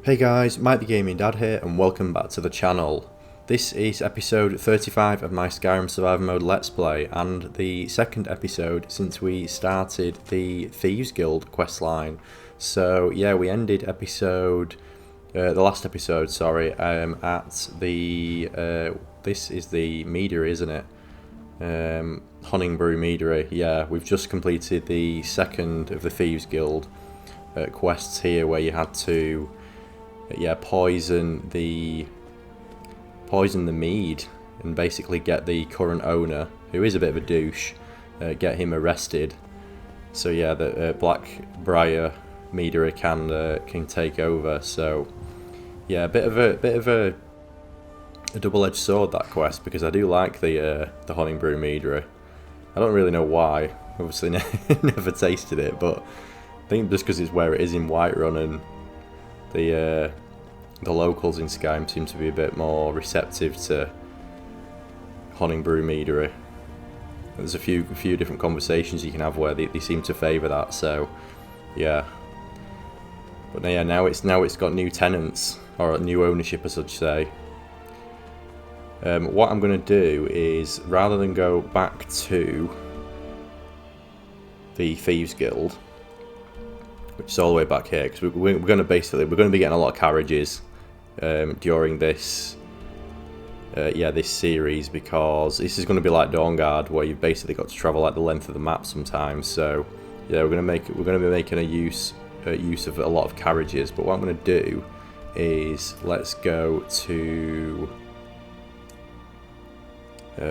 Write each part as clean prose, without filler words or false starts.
Hey guys, Mike the Gaming Dad here and welcome back to the channel. This is episode 35 of my Skyrim Survival Mode Let's Play and the second episode since we started the Thieves Guild questline. So yeah, we ended the last episode, at the, this is the meadery, isn't it? Honningbrew Meadery. Yeah, we've just completed the second of the Thieves Guild quests here where you had to poison the mead and basically get the current owner, who is a bit of a douche, get him arrested. So yeah, the Blackbriar Meadery can take over. So yeah, a bit of a double-edged sword, that quest, because I do like the Honningbrew Meadery. I don't really know why. Obviously, never tasted it, but I think just because it's where it is in Whiterun and the locals in Skyrim seem to be a bit more receptive to Honningbrew Meadery. There's a few different conversations you can have where they seem to favour that. So yeah, but yeah, now it's got new tenants, or new ownership, as I'd say. What I'm going to do is, rather than go back to the Thieves Guild, which is all the way back here, because we're going to be getting a lot of carriages during this this series, because this is going to be like Dawnguard, where you've basically got to travel like the length of the map sometimes. So yeah, we're going to be making a use of a lot of carriages. But what I'm going to do is, let's go to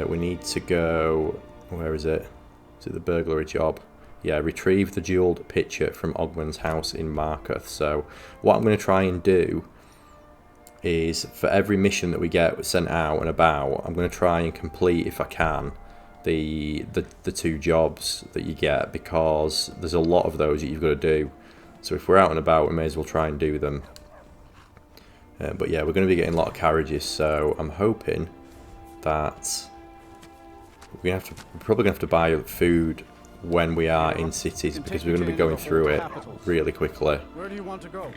we need to go, where is it? Is it the burglary job? Yeah, retrieve the jeweled pitcher from Ogman's house in Markarth. So what I'm going to try and do is, for every mission that we get sent out and about, I'm going to try and complete, if I can, the two jobs that you get, because there's a lot of those that you've got to do. So if we're out and about, we may as well try and do them. But yeah, we're going to be getting a lot of carriages, so I'm hoping that we're probably going to have to buy food when we are in cities, because we're going to be going through it really quickly. Where do you want to go?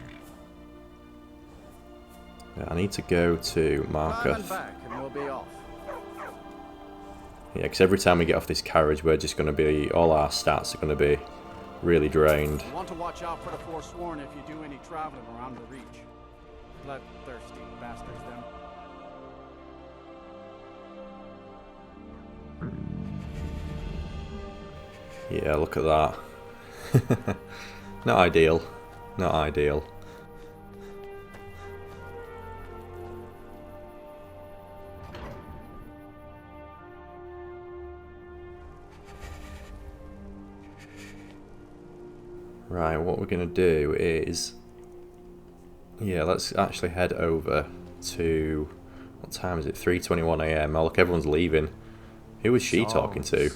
Yeah, I need to go to Markarth. Yeah, because every time we get off this carriage, we're just going to be, all our stats are going to be really drained. You want to watch out for the Forsworn if you do any traveling around the Reach. Bloodthirsty bastards, them. Yeah, look at that. Not ideal. Not ideal. Right, what we're going to do is, yeah, let's actually head over to, what time is it? 3:21 AM. Oh look, everyone's leaving. Who was she talking to?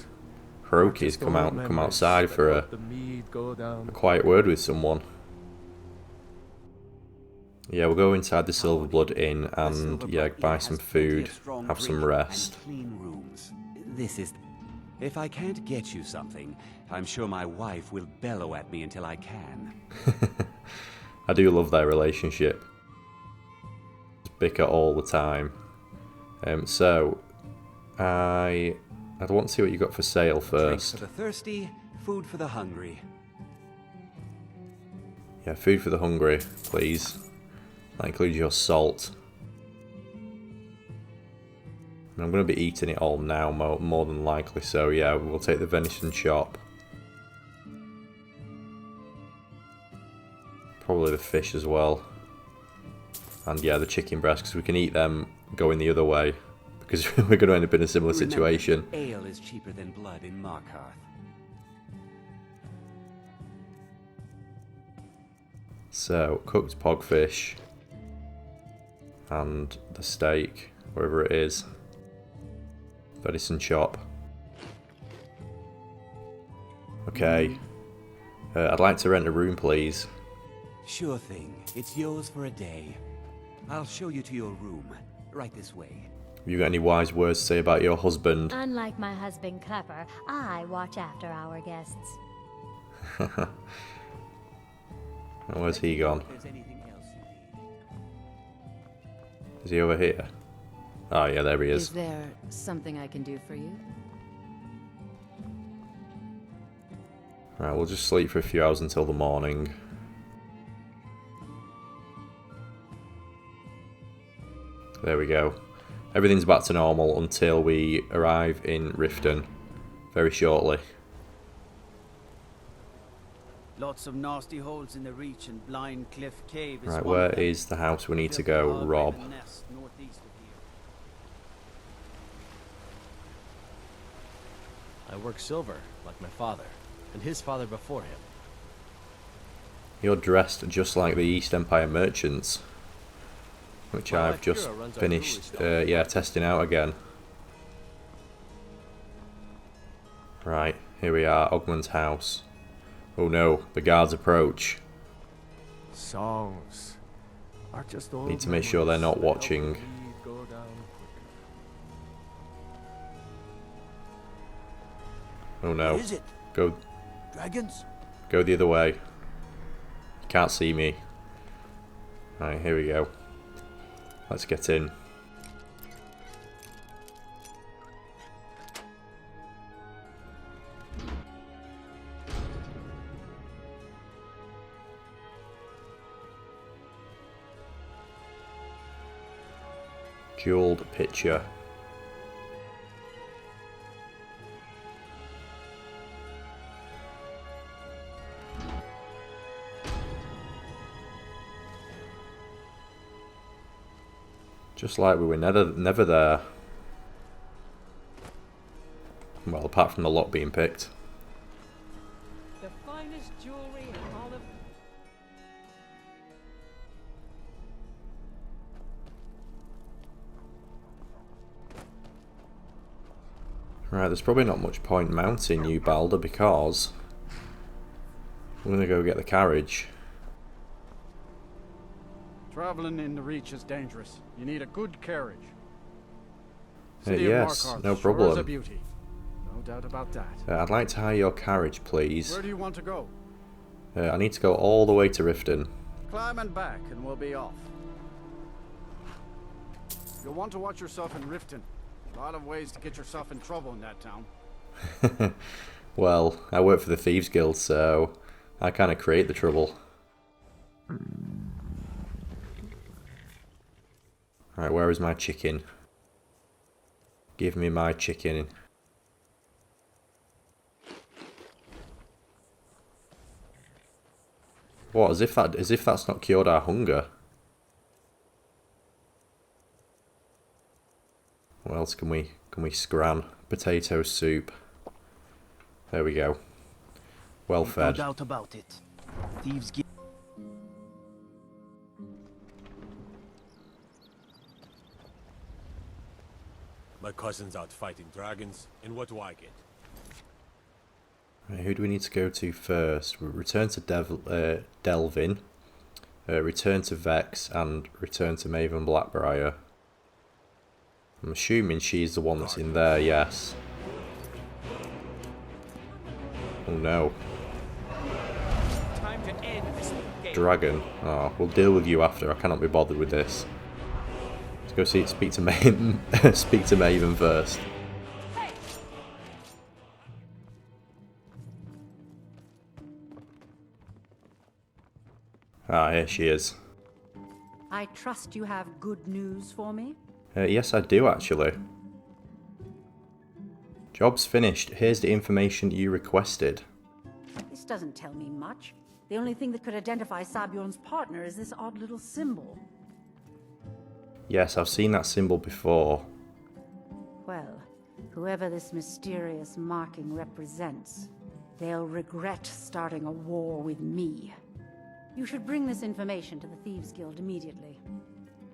Hiroki's come outside for a quiet word with someone. Yeah, we'll go inside the Silverblood Inn and yeah, buy some food, have some rest. This is... If I can't get you something, I'm sure my wife will bellow at me until I can. I do love their relationship. Bicker all the time. So I'd want to see what you got for sale first. Drinks for the thirsty, food for the hungry. Yeah, food for the hungry, please. That includes your salt. I'm going to be eating it all now, more than likely, so yeah, we'll take the venison chop. Probably the fish as well. And yeah, the chicken breast, because we can eat them going the other way, because we're going to end up in a similar situation. Ale is cheaper than blood in Markarth. So, cooked pogfish. And the steak, wherever it is. Venison chop. Okay. I'd like to rent a room, please. Sure thing. It's yours for a day. I'll show you to your room. Right this way. Have you got any wise words to say about your husband? Unlike my husband Clever, I watch after our guests. Where's he gone? he over here? Oh yeah, there he Is is. there something I can do for you? Right, we'll just sleep for a few hours until the morning. There we go. Everything's back to normal until we arrive in Riften very shortly. Lots of nasty holes in the reach, and Blind Cliff Cave is Right, one where of them. is the house we need to Filthy go, hog Rob? raven nest northeast of here. I work silver, like my father, and his father before him. You're dressed just like the East Empire merchants, which My I've wife just Kira runs our finished, brewery stall. testing out again. Right, here we are, Ogmund's house. Oh no, the guards approach. Songs are just old Need to make sure they're not memories that help watching. the deed go down quicker. Oh no, What is it? go Dragons? the other way. You can't see me. Right, here we go. Let's get in. Jeweled picture. Just like we were never there. Well, apart from the lock being picked. The finest jewelry in all of... Right, there's probably not much point mounting you, Balder, because we're gonna go get the carriage. Traveling in the reach is dangerous. You need a good carriage. Yes, Markarth no sure is a problem. beauty. No doubt about that. I'd like to hire your carriage, please. Where do you want to go? I need to go all the way to Riften. Climb and back, and we'll be off. You'll want to watch yourself in Riften. A lot of ways to get yourself in trouble in that town. Well, I work for the Thieves Guild, so I kind of create the trouble. Right, where is my chicken? Give me my chicken. What? As if that's not cured our hunger. What else can we scran? Potato soup. There we go. Well No fed. doubt about it. Thieves Guild. My cousin's out fighting dragons, and what do I get? Right, who do we need to go to first? We return to Delvin, return to Vex, and return to Maven Blackbriar. I'm assuming she's the one that's in there, yes. Oh no. Time to end this game. Dragon. Oh, we'll deal with you after. I cannot be bothered with this. Let's go speak to Maven. Speak to Maven first. Ah, here she is. I trust you have good news for me? Yes, I do actually. Job's finished. Here's the information you requested. This doesn't tell me much. The only thing that could identify Sabjorn's partner is this odd little symbol. Yes, I've seen that symbol before. Well, whoever this mysterious marking represents, they'll regret starting a war with me. You should bring this information to the Thieves Guild immediately.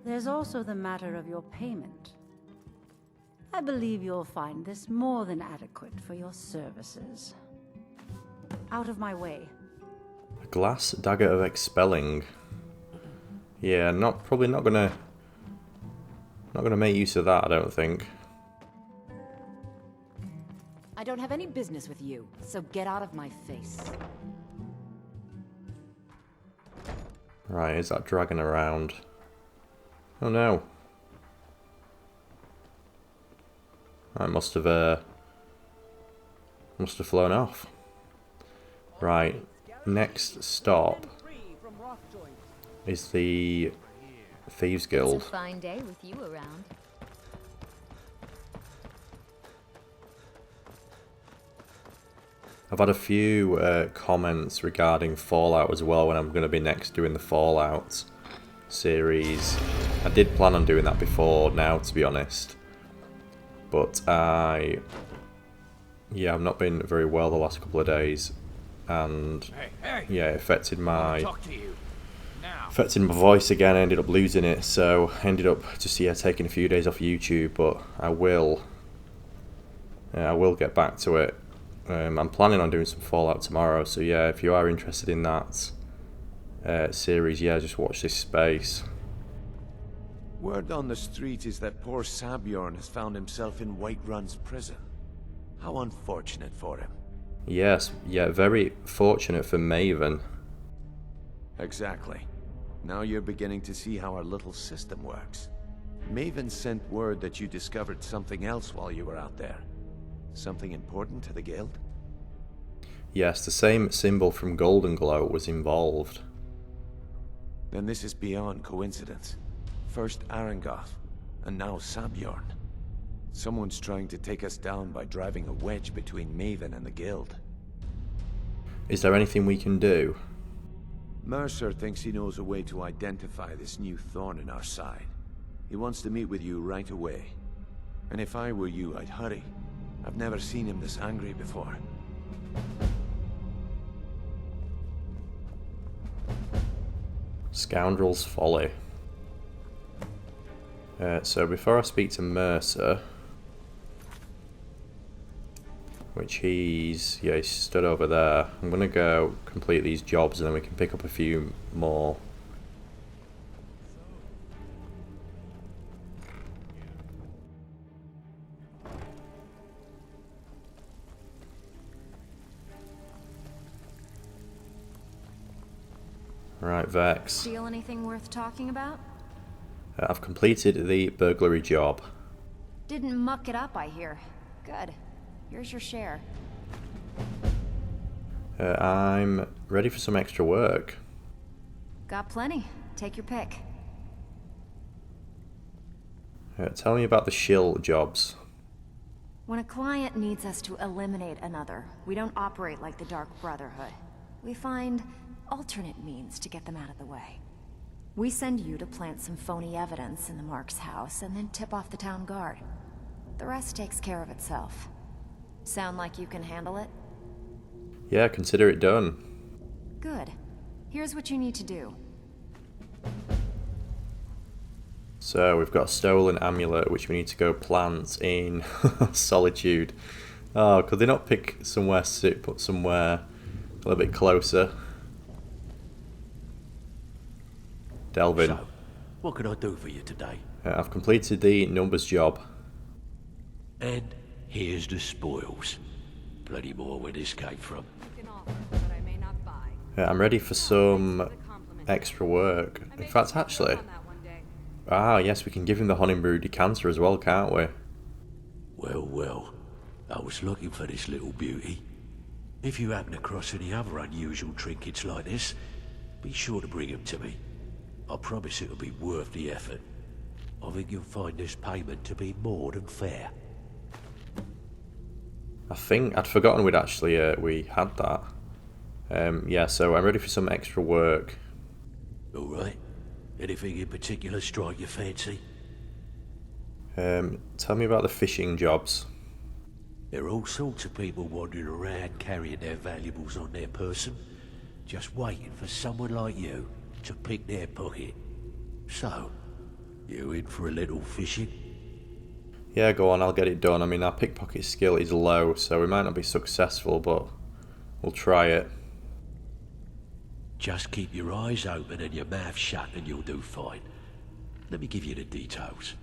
There's also the matter of your payment. I believe you'll find this more than adequate for your services. Out of my way. A glass dagger of expelling. Yeah, probably not gonna make use of that, I don't think. I don't have any business with you, so get out of my face. Right, is that dragon around? Oh no. I must have flown off. Right, next stop is the Thieves Guild. It's a fine day with you around. I've had a few comments regarding Fallout as well, when I'm going to be next doing the Fallout series. I did plan on doing that before now, to be honest. But I've not been very well the last couple of days. And yeah, it affected my voice again. I ended up losing it. So I ended up just taking a few days off YouTube. But I will get back to it. I'm planning on doing some Fallout tomorrow, so yeah, if you are interested in that series, yeah, just watch this space. Word on the street is that poor Sabjorn has found himself in Whiterun's prison. How unfortunate for him. Yes, yeah, very fortunate for Maven. Exactly. Now you're beginning to see how our little system works. Maven sent word that you discovered something else while you were out there. Something important to the guild? Yes, the same symbol from Golden Glow was involved. Then this is beyond coincidence. First Arangoth, and now Sabjorn. Someone's trying to take us down by driving a wedge between Maven and the guild. Is there anything we can do? Mercer thinks he knows a way to identify this new thorn in our side. He wants to meet with you right away. And if I were you, I'd hurry. I've never seen him this angry before. Scoundrel's Folly. So before I speak to Mercer, which he's stood over there, I'm gonna go complete these jobs and then we can pick up a few more. Right, Vex. Steal anything worth talking about? I've completed the burglary job. Didn't muck it up, I hear. Good. Here's your share. I'm ready for some extra work. Got plenty. Take your pick. Tell me about the shill jobs. When a client needs us to eliminate another, we don't operate like the Dark Brotherhood. We find alternate means to get them out of the way. We send you to plant some phony evidence in the Mark's house and then tip off the town guard. The rest takes care of itself. Sound like you can handle it? Yeah, consider it done. Good. Here's what you need to do. So we've got a stolen amulet which we need to go plant in Solitude. Oh, could they not pick somewhere, put somewhere a little bit closer? Delvin. So, what can I do for you today? I've completed the numbers job. And here's the spoils. Plenty more where this came from. I'm ready for some extra work. In fact, actually... yes, we can give him the Honningbrew decanter as well, can't we? Well, I was looking for this little beauty. If you happen across any other unusual trinkets like this, be sure to bring them to me. I promise it'll be worth the effort. I think you'll find this payment to be more than fair. I think I'd forgotten we had that. Yeah, so I'm ready for some extra work. Alright. Anything in particular strike your fancy? Tell me about the fishing jobs. There are all sorts of people wandering around carrying their valuables on their person, just waiting for someone like you to pick their pocket. So, you in for a little fishing? Yeah, go on, I'll get it done. I mean, our pickpocket skill is low, so we might not be successful, but we'll try it. Just keep your eyes open and your mouth shut and you'll do fine. Let me give you the details.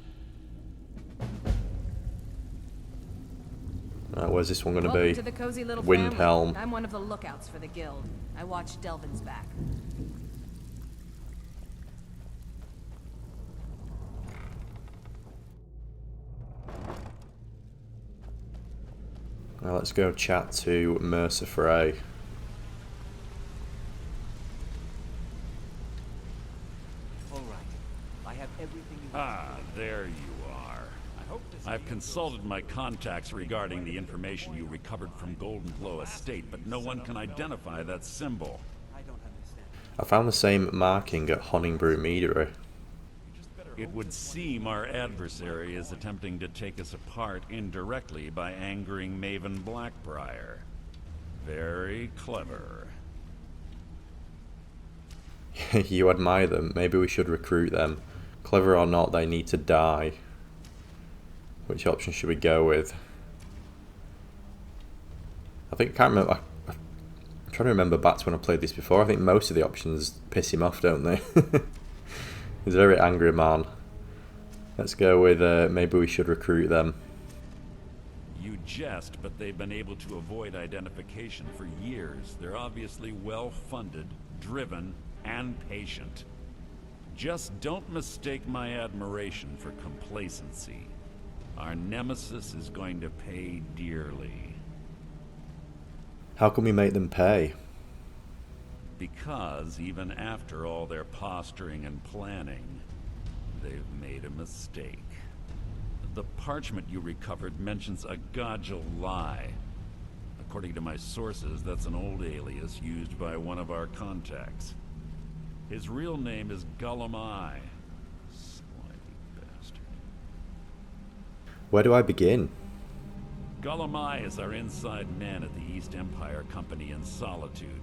Where's this one going to be? To the cozy little Windhelm. family. I'm one of the lookouts for the guild. I watch Delvin's back. let's go chat to Mercer Frey. Ah, there you are. I've consulted my contacts regarding the information you recovered from Golden Glow Estate, but no one can identify that symbol. I found the same marking at Honningbrew Meadery. It would seem our adversary is attempting to take us apart indirectly by angering Maven Blackbriar. Very clever. You admire them. Maybe we should recruit them. Clever or not, they need to die. Which option should we go with? I can't remember. I'm trying to remember back to when I played this before. I think most of the options piss him off, don't they? He's a very angry man. Let's go with maybe we should recruit them. You jest, but they've been able to avoid identification for years. They're obviously well-funded, driven, and patient. Just don't mistake my admiration for complacency. Our nemesis is going to pay dearly. How can we make them pay? Because even after all their posturing and planning, they've made a mistake. The parchment you recovered mentions a Godjal lie. According to my sources, that's an old alias used by one of our contacts. His real name is Gollum Eye. Slimy bastard. Where do I begin? Gollum Eye is our inside man at the East Empire Company in Solitude.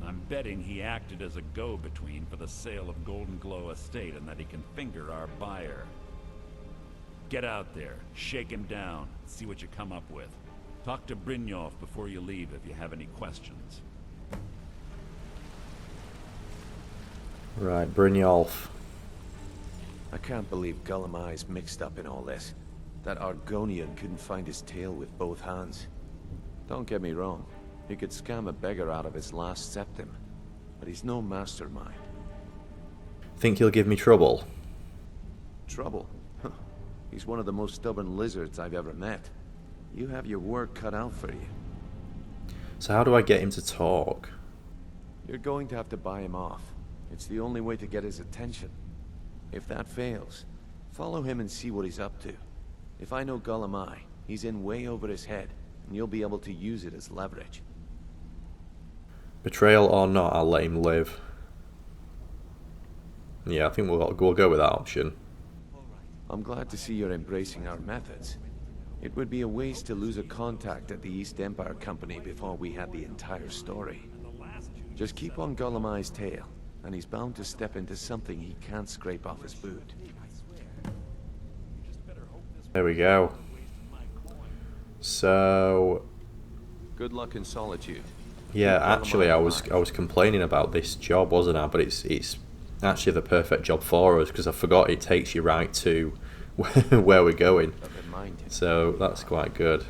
I'm betting he acted as a go-between for the sale of Golden Glow Estate and that he can finger our buyer. Get out there, shake him down, see what you come up with. Talk to Brynjolf before you leave if you have any questions. Right, Brynjolf. I can't believe Gollum Eye's mixed up in all this. That Argonian couldn't find his tail with both hands. Don't get me wrong. He could scam a beggar out of his last septim. But he's no mastermind. Think he'll give me trouble? Trouble? He's one of the most stubborn lizards I've ever met. You have your work cut out for you. So how do I get him to talk? You're going to have to buy him off. It's the only way to get his attention. If that fails, follow him and see what he's up to. If I know Gollum Eye, he's in way over his head, and you'll be able to use it as leverage. Betrayal or not, I'll let him live. Yeah, I think we'll go with that option. I'm glad to see you're embracing our methods. It would be a waste to lose a contact at the East Empire Company before we had the entire story. Just keep on Gollum Eye's tail, and he's bound to step into something he can't scrape off his boot. There we go. So... Good luck in Solitude. Yeah, actually I was complaining about this job, wasn't I? But it's actually the perfect job for us, because I forgot it takes you right to where we're going. So that's quite good.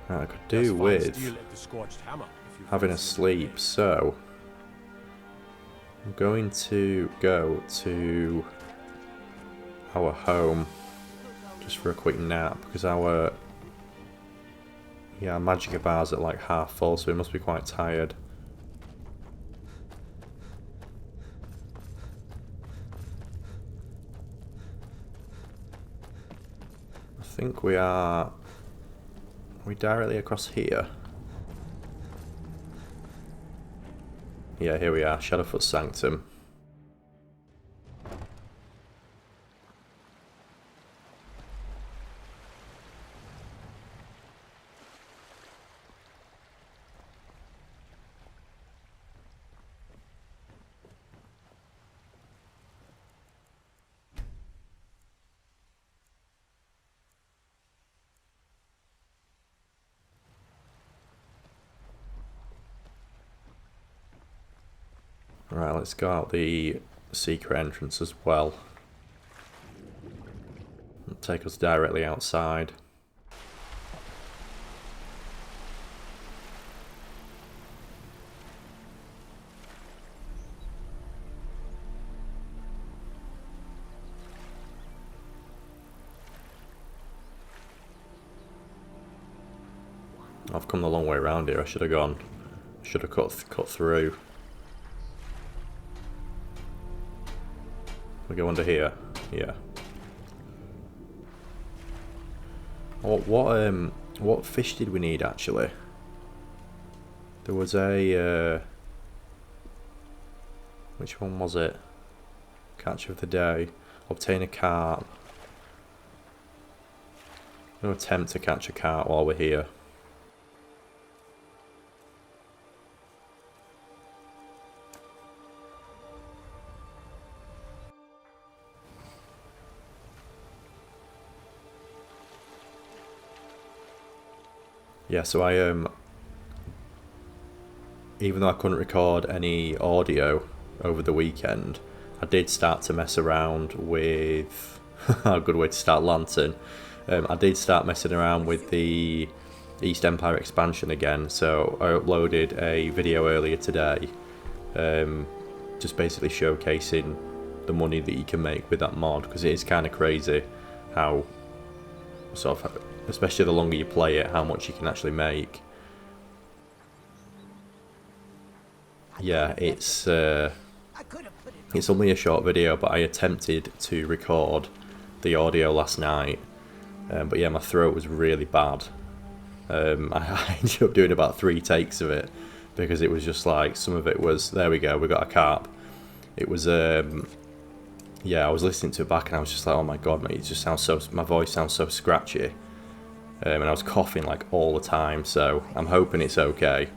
I could do with having a sleep, so I'm going to go to our home just for a quick nap, because our magic bar's at like half full, so we must be quite tired. I think we are directly across here? Yeah, here we are, Shadowfoot Sanctum. Right, let's go out the secret entrance as well. It'll take us directly outside. I've come the long way around here. I should have cut through. We go under here. Yeah. What fish did we need actually? There was a which one was it? Catch of the day. Obtain a carp. I'm gonna attempt to catch a carp while we're here. Yeah, so I even though I couldn't record any audio over the weekend, I did start to mess around with a good way to start Lantern. I did start messing around with the East Empire expansion again, so I uploaded a video earlier today, just basically showcasing the money that you can make with that mod, because it is kind of crazy how sort of, especially the longer you play it, how much you can actually make. Yeah, it's only a short video, but I attempted to record the audio last night, but yeah, my throat was really bad. I ended up doing about 3 takes of it, because it was just like, some of it was, there we go, we got a carp. It was, yeah, I was listening to it back and I was just like, oh my god, mate, it just sounds so, my voice sounds so scratchy. And I was coughing like all the time, so I'm hoping it's okay.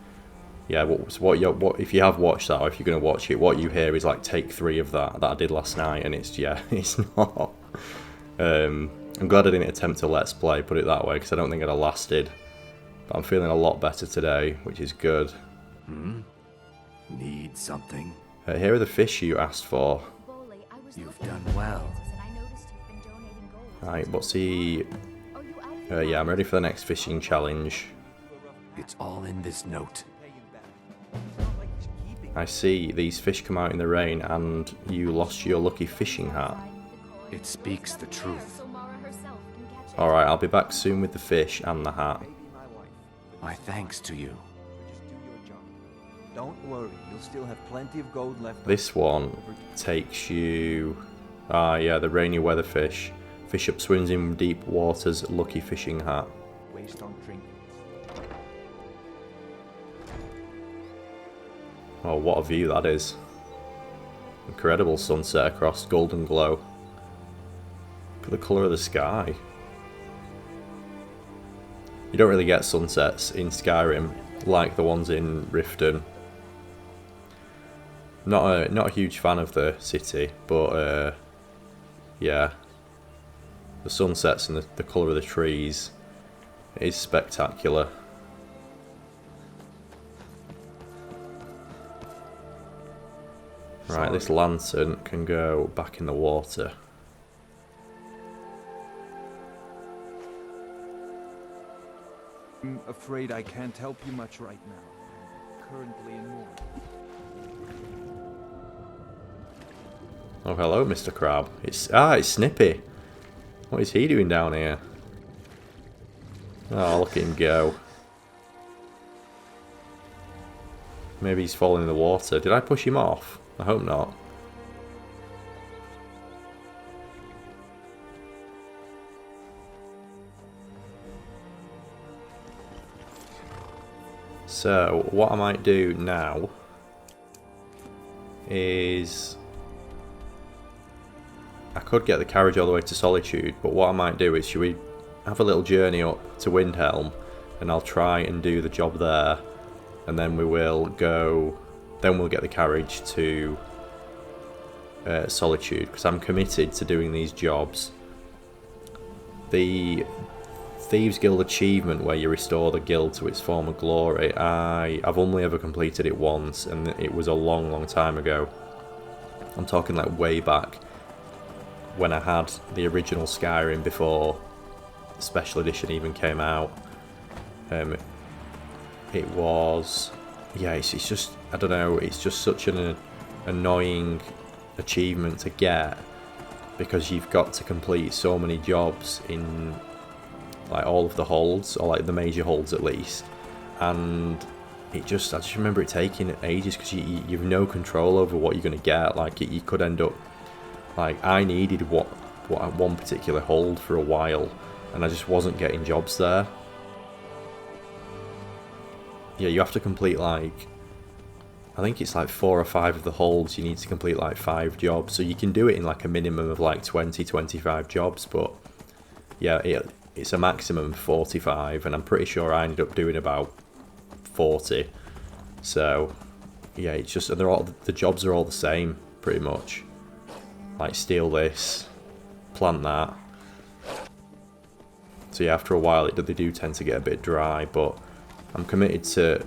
Yeah, what if you have watched that, or if you're going to watch it, what you hear is like take 3 of that I did last night, and it's, yeah, it's not. I'm glad I didn't attempt to let's play, put it that way, because I don't think I'd have lasted. But I'm feeling a lot better today, which is good. Need something? Here are the fish you asked for. You've done well. Right, what's the... yeah, I'm ready for the next fishing challenge. It's all in this note. I see these fish come out in the rain and you lost your lucky fishing hat. It speaks the truth. Alright, I'll be back soon with the fish and the hat. My thanks to you. Don't worry, you'll still have plenty of gold left. This one takes you... Ah, yeah, the rainy weather fish. Fish up swims in deep waters, lucky fishing hat. Waste on trinkets. Oh, what a view that is. Incredible sunset across golden glow. Look at the colour of the sky. You don't really get sunsets in Skyrim like the ones in Riften. Not a huge fan of the city, but yeah, the sunsets and the colour of the trees is spectacular. Right, this lantern can go back in the water. I'm afraid I can't help you much right now. I'm currently in mourning. Oh, hello, Mr. Crab. It's Snippy. What is he doing down here? Oh, look at him go. Maybe he's falling in the water. Did I push him off? I hope not. So, what I might do now is... I could get the carriage all the way to Solitude, but what I might do is, should we have a little journey up to Windhelm, and I'll try and do the job there, and then we will go... Then we'll get the carriage to Solitude, because I'm committed to doing these jobs. The Thieves Guild achievement, where you restore the guild to its former glory, I've only ever completed it once, and it was a long, long time ago. I'm talking like way back when I had the original Skyrim before the special edition even came out. It was, yeah, it's just, I don't know, it's just such an annoying achievement to get, because you've got to complete so many jobs in like all of the holds, or like the major holds at least, and I just remember it taking ages, because you've no control over what you're going to get. Like you could end up, like I needed what one particular hold for a while, and I just wasn't getting jobs there. Yeah, you have to complete like, I think it's like 4 or 5 of the holds, you need to complete like 5 jobs, so you can do it in like a minimum of like 20-25 jobs, but yeah, it's a maximum of 45, and I'm pretty sure I ended up doing about 40. So yeah, it's just, the jobs are all the same pretty much, like steal this, plant that. So yeah, after a while they do tend to get a bit dry, but I'm committed to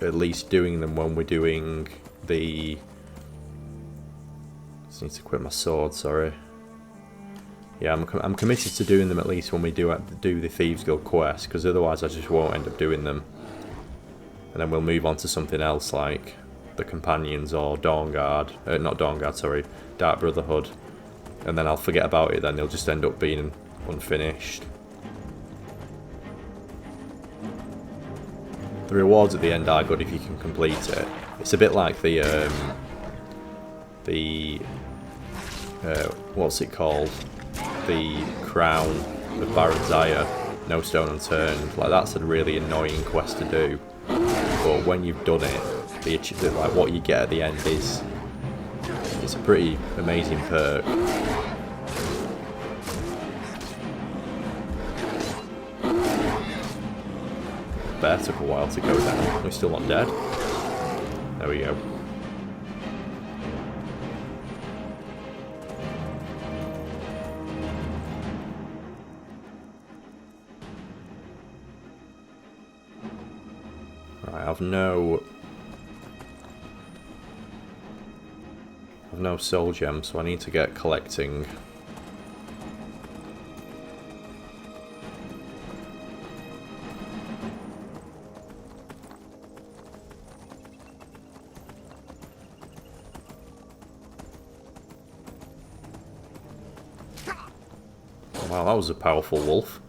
at least doing them when we're doing the... Just need to equip my sword, sorry. Yeah, I'm committed to doing them at least when we do the Thieves Guild quest, because otherwise I just won't end up doing them. And then we'll move on to something else like the Companions or not Dawnguard, sorry, Dark Brotherhood. And then I'll forget about it, then they'll just end up being unfinished. The rewards at the end are good if you can complete it. It's a bit like the what's it called? The Crown of Baron Zaya, No Stone Unturned. Like that's a really annoying quest to do, but when you've done it, like what you get at the end it's a pretty amazing perk. Bear took a while to go down. We're still not dead. There we go. Right, I've no soul gems, so I need to get collecting. Wow, that was a powerful wolf.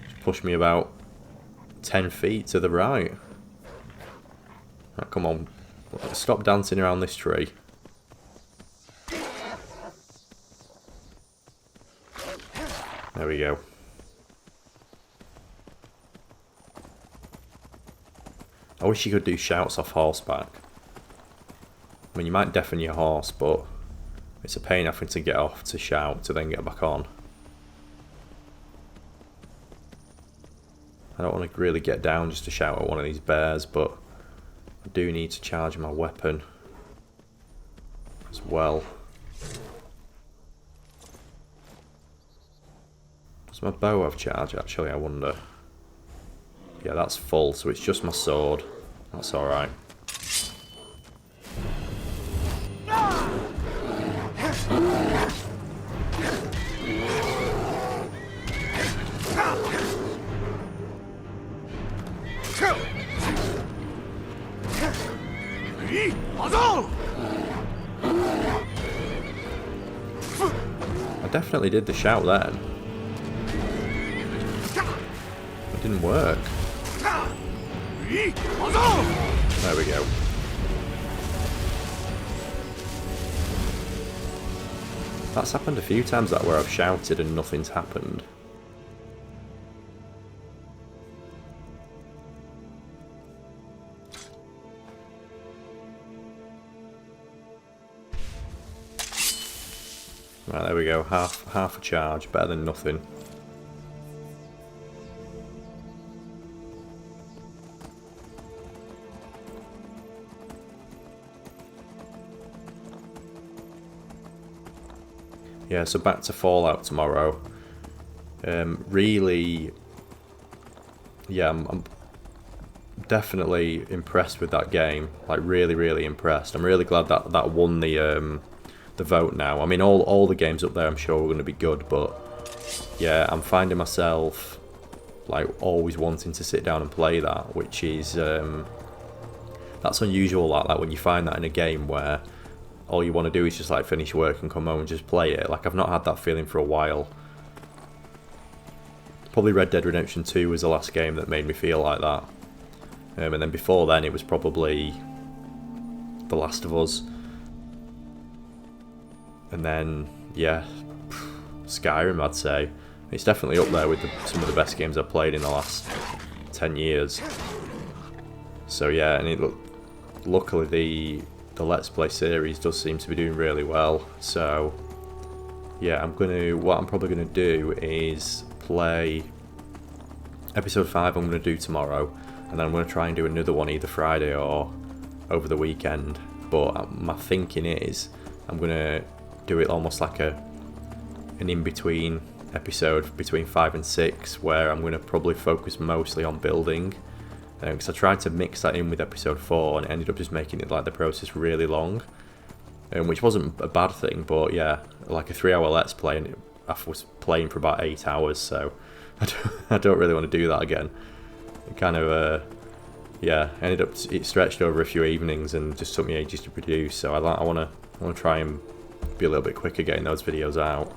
Just pushed me about 10 feet to the right. Oh, come on, stop dancing around this tree. There we go. I wish you could do shouts off horseback. I mean, you might deafen your horse, but it's a pain having to get off to shout to then get back on. I don't want to really get down just to shout at one of these bears, but I do need to charge my weapon as well. Does my bow have charge actually, I wonder? Yeah, that's full, so it's just my sword. That's alright. I definitely did the shout then. It didn't work. There we go. That's happened a few times that where I've shouted and nothing's happened. Right, there we go. Half a charge, better than nothing. Yeah, so back to Fallout tomorrow. Really, yeah, I'm definitely impressed with that game. Like, really, really impressed. I'm really glad that that won the the vote now. I mean, all the games up there I'm sure are going to be good, but yeah, I'm finding myself like always wanting to sit down and play that, which is that's unusual. Like when you find that in a game where all you want to do is just like finish work and come home and just play it. Like I've not had that feeling for a while. Probably Red Dead Redemption 2 was the last game that made me feel like that. And then before then it was probably The Last of Us. And then, yeah, Skyrim, I'd say. It's definitely up there with some of the best games I've played in the last 10 years. So yeah, and luckily the Let's Play series does seem to be doing really well. So yeah, what I'm probably gonna do is play episode 5. I'm gonna do tomorrow, and then I'm gonna try and do another one either Friday or over the weekend. But my thinking is I'm gonna do it almost like an in-between episode between 5 and 6, where I'm gonna probably focus mostly on building. Because I tried to mix that in with episode 4 and it ended up just making it like the process really long, which wasn't a bad thing, but yeah, like a 3-hour let's play, and I was playing for about 8 hours, so I don't really want to do that again. It kind of yeah, ended up, it stretched over a few evenings and just took me ages to produce. So I want to try and be a little bit quicker getting those videos out.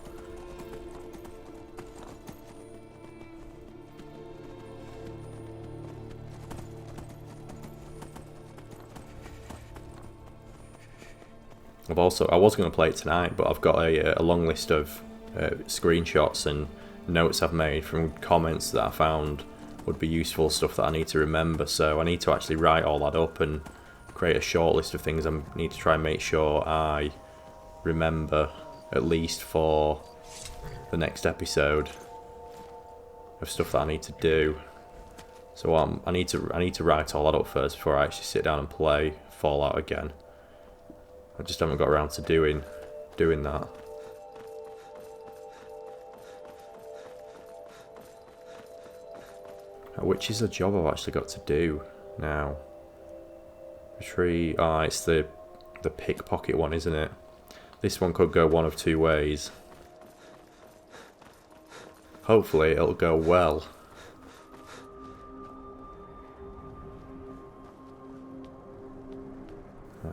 I was going to play it tonight, but I've got a long list of screenshots and notes I've made from comments that I found would be useful, stuff that I need to remember. So I need to actually write all that up and create a short list of things I need to try and make sure I remember, at least for the next episode, of stuff that I need to do. So I need to write all that up first before I actually sit down and play Fallout again. I just haven't got around to doing that. Which is a job I've actually got to do now. Retrieve. It's the pickpocket one, isn't it? This one could go one of two ways. Hopefully it'll go well.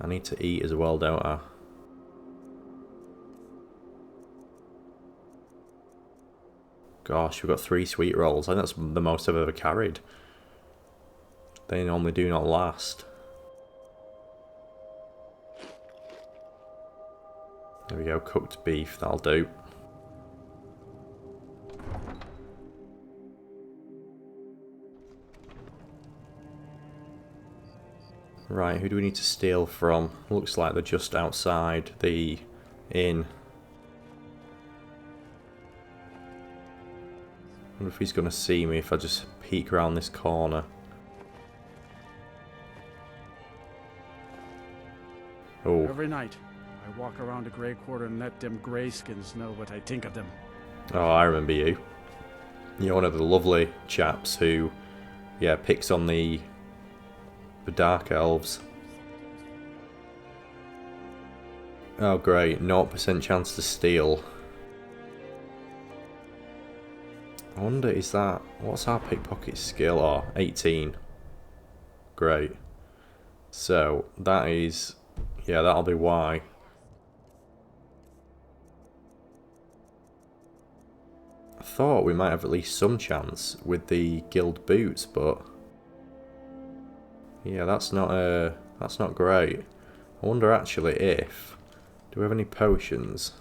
I need to eat as well, don't I? Gosh, we've got 3 sweet rolls. I think that's the most I've ever carried. They normally do not last. There we go, cooked beef, that'll do. Right, who do we need to steal from? Looks like they're just outside the inn. I wonder if he's going to see me if I just peek around this corner. Oh. Every night, I walk around the Grey Quarter and let them greyskins know what I think of them. Oh, I remember you. You're one of the lovely chaps who, yeah, picks on the Dark Elves. Oh great, 0% chance to steal. I wonder, what's our pickpocket skill? Oh, 18. Great. So, that is, yeah, that'll be why. I thought we might have at least some chance with the guild boots, but yeah, that's not great. I wonder actually if, do we have any potions?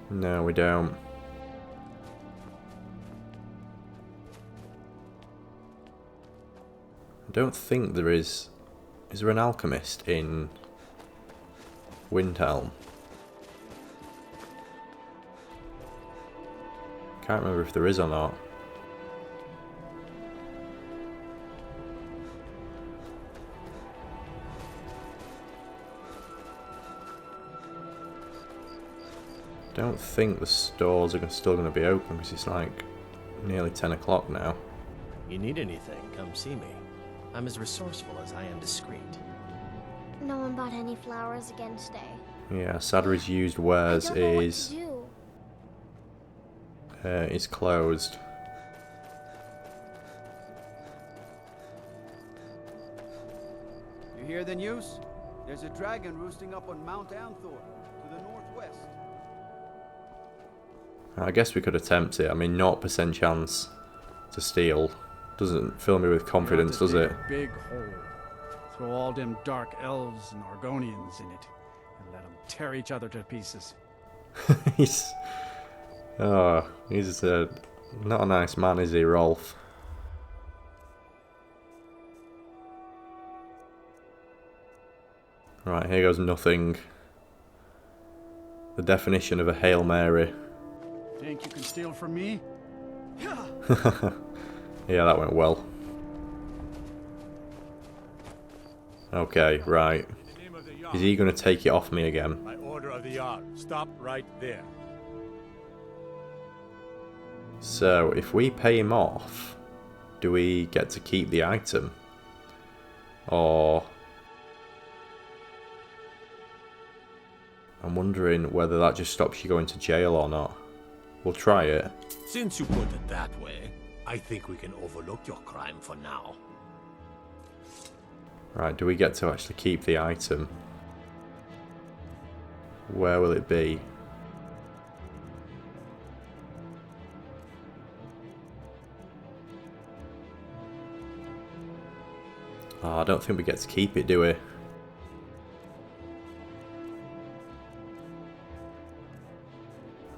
No, we don't. I don't think there is. Is there an alchemist in Windhelm? Can't remember if there is or not. Don't think the stores are still going to be open because it's like nearly 10 o'clock now. You need anything, come see me. I'm as resourceful as I am discreet. No one bought any flowers again today. Yeah, Sadri's used wares I don't know what is to do. is closed. You hear the news? There's a dragon roosting up on Mount Anthor, to the northwest. I guess we could attempt it. I mean, 0% chance to steal. Doesn't fill me with confidence, does it? Big hole. Throw all them dark elves and Argonians in it, and let them tear each other to pieces. he's not a nice man, is he, Rolf? Right, here goes nothing. The definition of a Hail Mary. Think you can steal from me? Yeah, that went well. Okay, right. Is he going to take it off me again? By order of the Jarl, stop right there. So, if we pay him off, do we get to keep the item? Or... I'm wondering whether that just stops you going to jail or not. We'll try it. Since you put it that way, I think we can overlook your crime for now. Right, do we get to actually keep the item? Where will it be? Oh, I don't think we get to keep it, do we?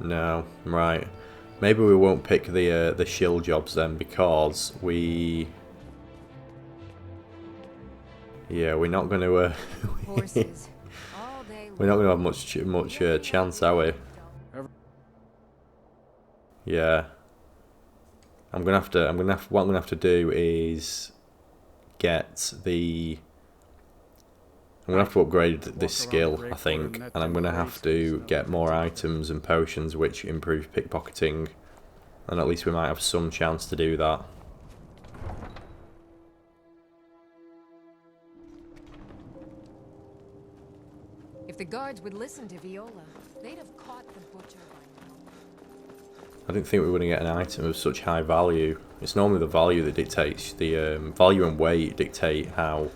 No, right. Maybe we won't pick the shield jobs then, because we... Yeah, we're not going to... we're not going to have much chance, are we? Yeah. What I'm gonna have to do is get the... I'm going to have to upgrade this skill, I think, and I'm going to have to get more items and potions which improve pickpocketing, and at least we might have some chance to do that. If the guards would listen to Viola, they'd have caught the butcher by now. I didn't think we were going to get an item of such high value. It's normally the value that dictates, the value and weight dictate how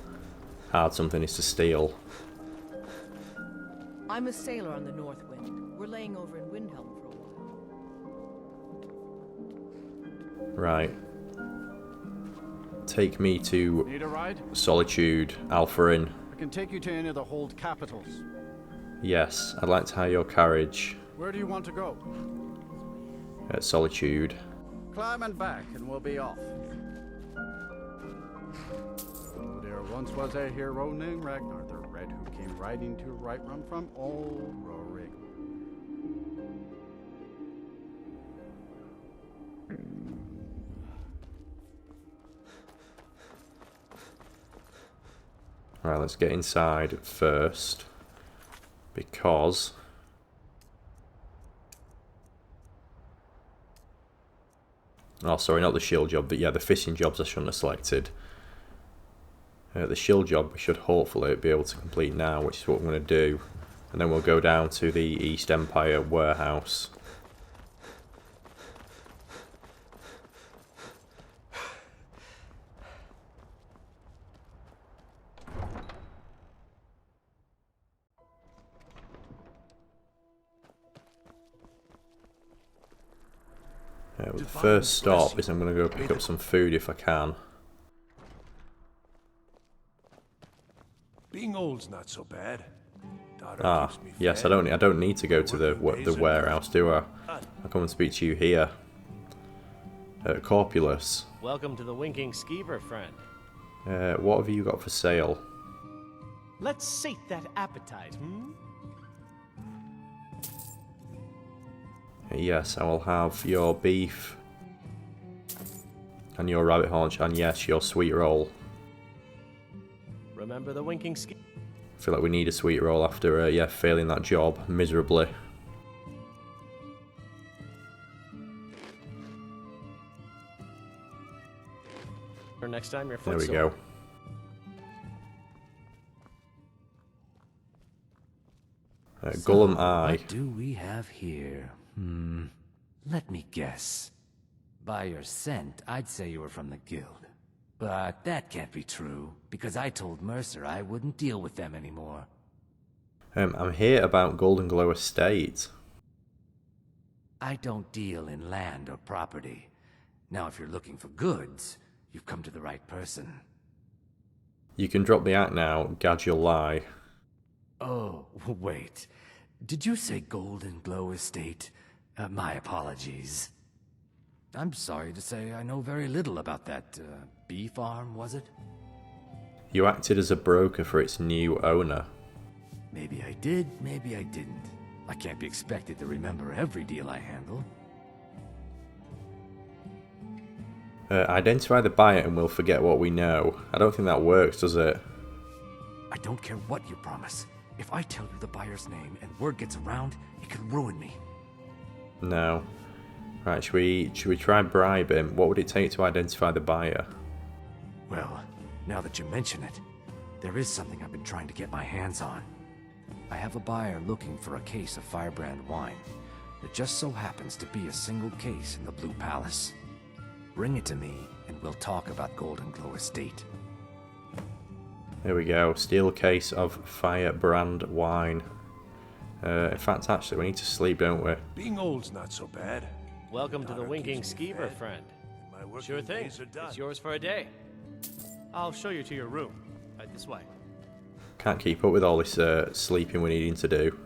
hard something is to steal. I'm a sailor on the North Wind. We're laying over in Windhelm for a while. Right. Take me to Need a ride? Solitude, Alpharin. I can take you to any of the hold capitals. Yes, I'd like to hire your carriage. Where do you want to go? At Solitude. Climb and back, and we'll be off. So there once was a hero named Ragnar the Red who came riding to Whiterun from old Rorik. Right, let's get inside first, because oh, sorry, not the shield job, but yeah, the fishing jobs I shouldn't have selected. The shield job we should hopefully be able to complete now, which is what I'm going to do, and then we'll go down to the East Empire warehouse. The first stop is I'm going to go pick up some food if I can. Being old's not so bad. Yes, I don't need to go to the warehouse, do I? I'll come and speak to you here. Corpulus. Welcome to the Winking Skeever, friend. What have you got for sale? Let's sate that appetite, Yes, I will have your beef and your rabbit haunch, and yes, your sweet roll. Remember the Winking Skeever? I feel like we need a sweet roll after failing that job miserably. Or next time you're There we go. Gollum Eye. What do we have here? Let me guess. By your scent, I'd say you were from the guild. But that can't be true, because I told Mercer I wouldn't deal with them anymore. I'm here about Golden Glow Estate. I don't deal in land or property. Now, if you're looking for goods, you've come to the right person. You can drop the act now, Gad you'll lie. Oh, wait. Did you say Golden Glow Estate? My apologies. I'm sorry to say I know very little about that, bee farm, was it? You acted as a broker for its new owner. Maybe I did, maybe I didn't. I can't be expected to remember every deal I handle. Identify the buyer and we'll forget what we know. I don't think that works, does it? I don't care what you promise. If I tell you the buyer's name and word gets around, it could ruin me. No. Right, should we try bribe him? What would it take to identify the buyer? Well, now that you mention it, there is something I've been trying to get my hands on. I have a buyer looking for a case of Firebrand wine. There just so happens to be a single case in the Blue Palace. Bring it to me, and we'll talk about Golden Glow Estate. There we go. Steal a case of Firebrand wine. In fact, actually, we need to sleep, don't we? Being old's not so bad. Welcome to the Winking Skeever, friend. Sure thing. It's yours for a day. I'll show you to your room. Right this way. Can't keep up with all this sleeping we're needing to do.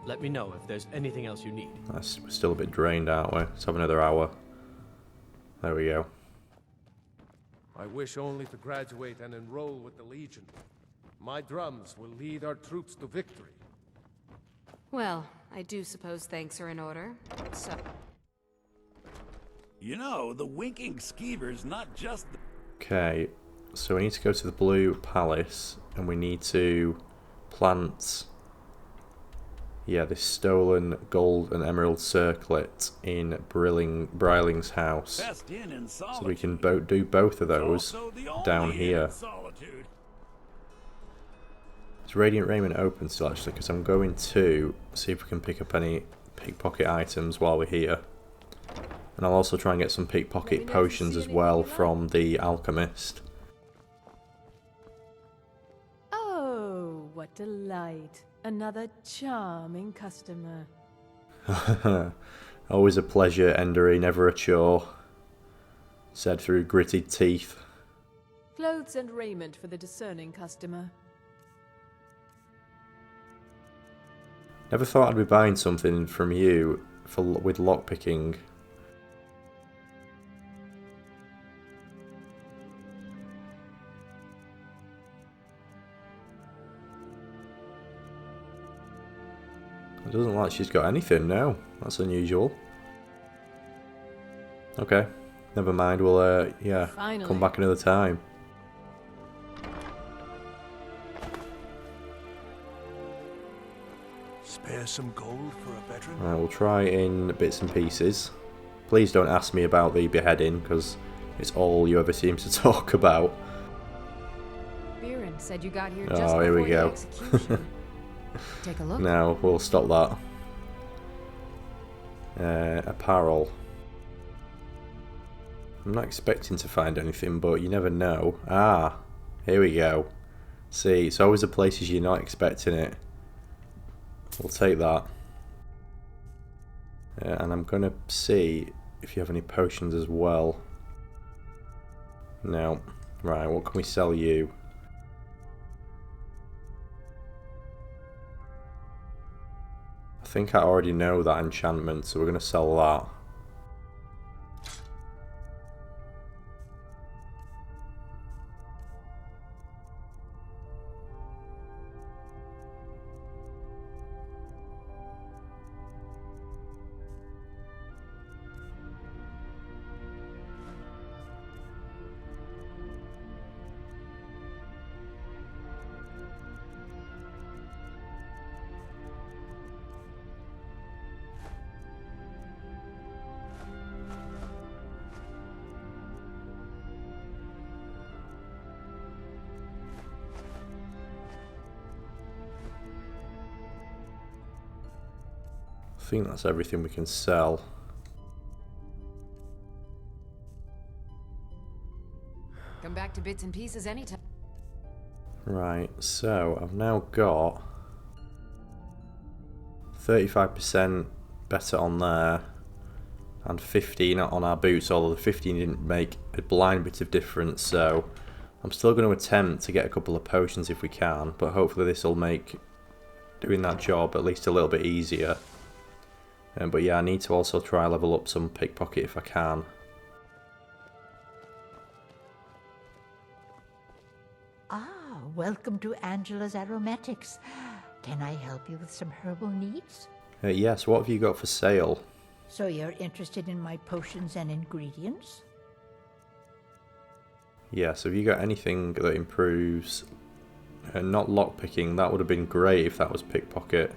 Let me know if there's anything else you need. We're still a bit drained, aren't we? Let's have another hour. There we go. I wish only to graduate and enroll with the Legion. My drums will lead our troops to victory. Well, I do suppose thanks are in order. So... You know, the Winking Skeever's not just the... Okay, so we need to go to the Blue Palace, and we need to plant... Yeah, this stolen gold and emerald circlet in Bryling's house. So we can do both of those down here. Is Radiant Raiment open still, actually? Because I'm going to see if we can pick up any pickpocket items while we're here. And I'll also try and get some pickpocket potions as well from the alchemist. Oh, what delight. Another charming customer. Always a pleasure, Endery, never a chore. Said through gritted teeth. Clothes and raiment for the discerning customer. Never thought I'd be buying something from you with lockpicking. It doesn't look like she's got anything, no. That's unusual. Okay, never mind, we'll, yeah, Finally. Come back another time. Spare some gold for a veteran? Right, we'll try in bits and pieces. Please don't ask me about the beheading, because it's all you ever seem to talk about. Biren said you got here just Oh, here we before go. the execution. Take a look. No, we'll stop that. Apparel. I'm not expecting to find anything, but you never know. Ah, here we go. See, it's always the places you're not expecting it. We'll take that. And I'm going to see if you have any potions as well. No. Right, what can we sell you? I think I already know that enchantment, so we're going to sell that. I think that's everything we can sell. Come back to bits and pieces anytime. Right, so I've now got 35% better on there and 15 on our boots, although the 15 didn't make a blind bit of difference, so I'm still going to attempt to get a couple of potions if we can, but hopefully this will make doing that job at least a little bit easier. But yeah, I need to also try level up some pickpocket if I can. Ah, welcome to Angela's Aromatics. Can I help you with some herbal needs? Yes, what have you got for sale? So you're interested in my potions and ingredients? Yeah, so have you got anything that improves... not lockpicking, that would have been great if that was pickpocket.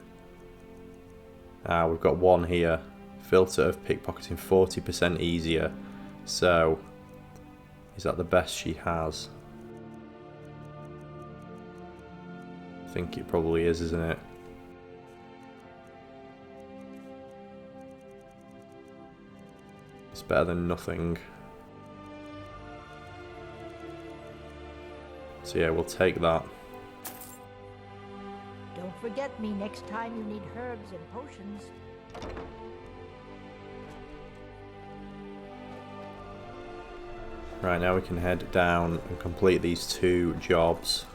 We've got one here. Filter of pickpocketing 40% easier. So, is that the best she has? I think it probably is, isn't it? It's better than nothing. So yeah, we'll take that. Don't forget me next time you need herbs and potions. Right, now we can head down and complete these 2 jobs.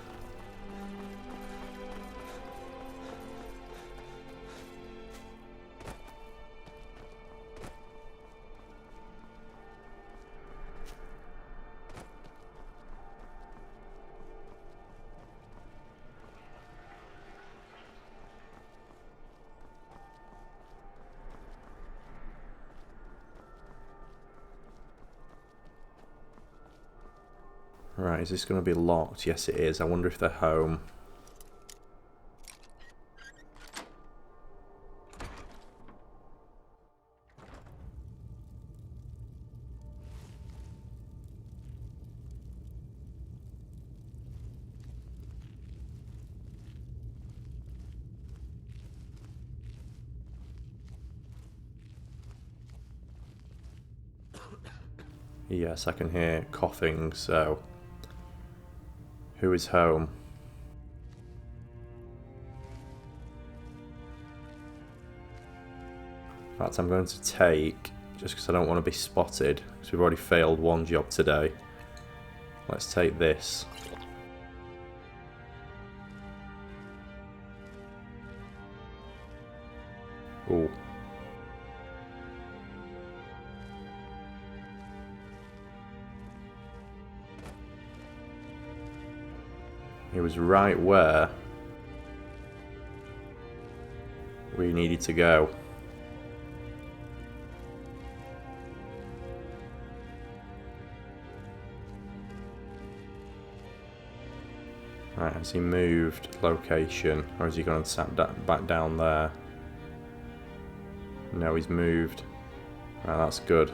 Right, is this going to be locked? Yes it is. I wonder if they're home. Yes, I can hear coughing, so... Who is home? In fact, I'm going to take, just because I don't want to be spotted, because we've already failed one job today. Let's take this. Ooh. He was right where we needed to go. Right, has he moved location, or has he gone and sat back down there? No, he's moved. Right, that's good.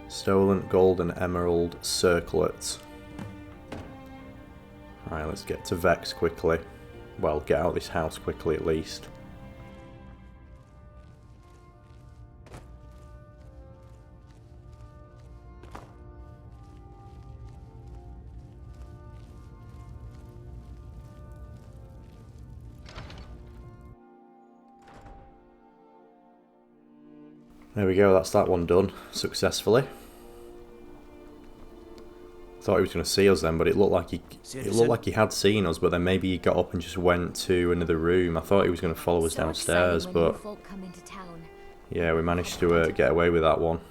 Stolen gold and emerald circlet. Right, let's get to Vex quickly. Well, get out of this house quickly at least. There we go, that's that one done successfully. Thought he was going to see us then, but it looked like he had seen us, but then maybe he got up and just went to another room. I thought he was going to follow us downstairs, but yeah, we managed to get away with that one.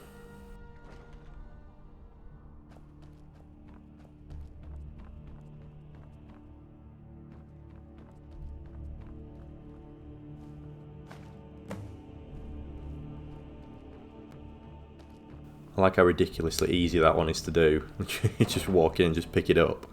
I like how ridiculously easy that one is to do. You just walk in and just pick it up.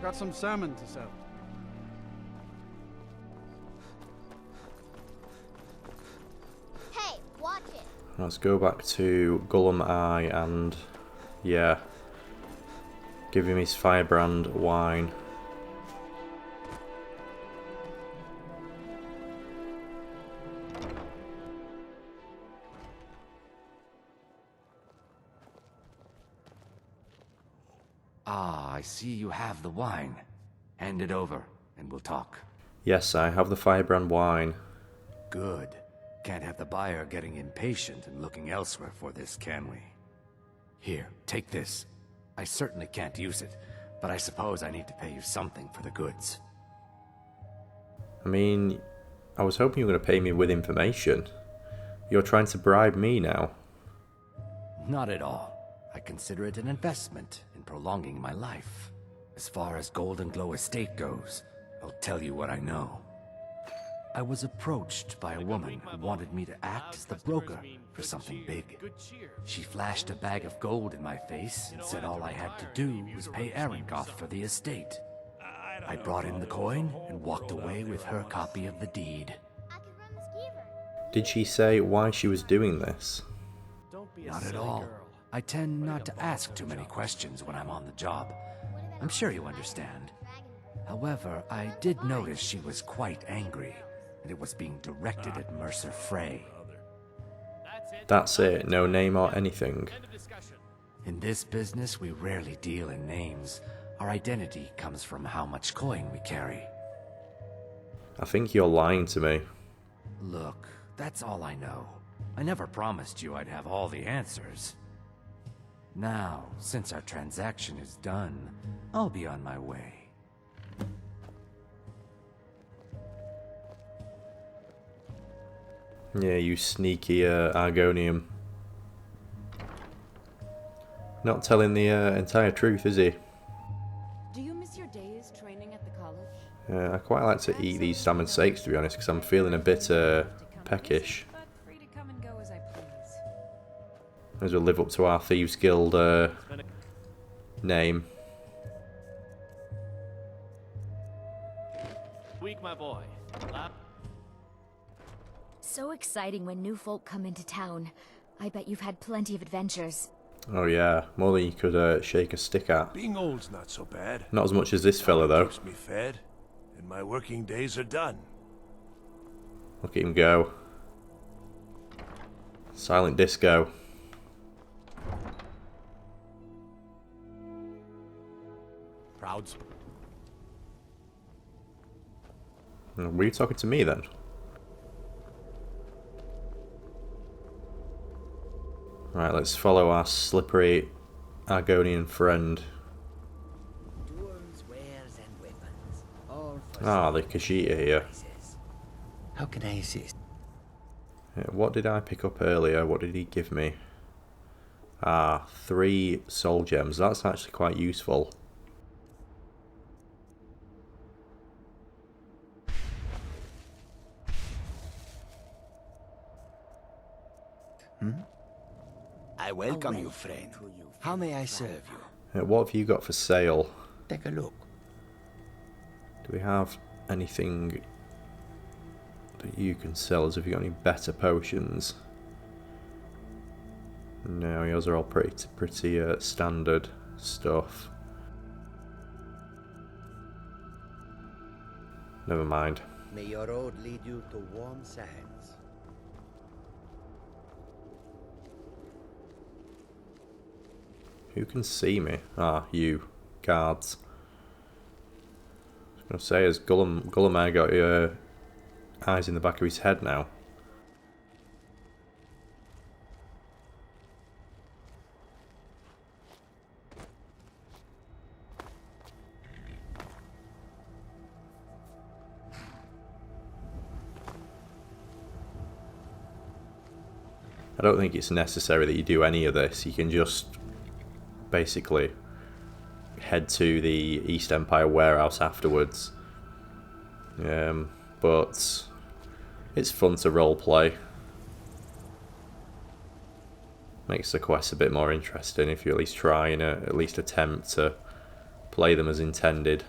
Got some salmon to sell. Hey, watch it. Let's go back to Gullum Eye and, yeah, give him his firebrand wine. Ah, I see you have the wine. Hand it over, and we'll talk. Yes, I have the firebrand wine. Good. Can't have the buyer getting impatient and looking elsewhere for this, can we? Here, take this. I certainly can't use it, but I suppose I need to pay you something for the goods. I mean, I was hoping you were going to pay me with information. You're trying to bribe me now. Not at all. I consider it an investment in prolonging my life. As far as Golden Glow Estate goes, I'll tell you what I know. I was approached by a woman who wanted me to act as the broker for something big. She flashed a bag of gold in my face and said all I had to do was pay Arengoth for the estate. I brought in the coin and walked away with her copy of the deed. Did she say why she was doing this? Not at all. I tend not to ask too many questions when I'm on the job. I'm sure you understand. However, I did notice she was quite angry, and it was being directed at Mercer Frey. That's it, no name or anything. In this business, we rarely deal in names. Our identity comes from how much coin we carry. I think you're lying to me. Look, that's all I know. I never promised you I'd have all the answers. Now, since our transaction is done, I'll be on my way. Yeah, you sneaky Argonium. Not telling the entire truth, is he? Do you miss your days training at the college? I quite like to eat these salmon steaks, to be honest, because I'm feeling a bit peckish. Free to come and go as I please. As we live up to our Thieves Guild name. Weak, my boy. So exciting when new folk come into town. I bet you've had plenty of adventures. Oh yeah, more than you could shake a stick at. Being old's not so bad. Not as much as this fella though. Keeps me fed, and my working days are done. Look at him go. Silent disco. Proud. Were you talking to me then? Right, let's follow our slippery Argonian friend. Ah, the Khajiit here. How can I assist? What did I pick up earlier? What did he give me? Ah, 3 soul gems. That's actually quite useful. I welcome you, friend. How may I serve you? What have you got for sale? Take a look. Do we have anything that you can sell us? Have you got any better potions? No, yours are all pretty standard stuff. Never mind. May your road lead you to warm sands. Who can see me? Ah, you. Guards. I was going to say, has Gullum got eyes in the back of his head now? I don't think it's necessary that you do any of this. You can just basically head to the East Empire warehouse afterwards. But it's fun to roleplay. Makes the quests a bit more interesting if you at least try and at least attempt to play them as intended.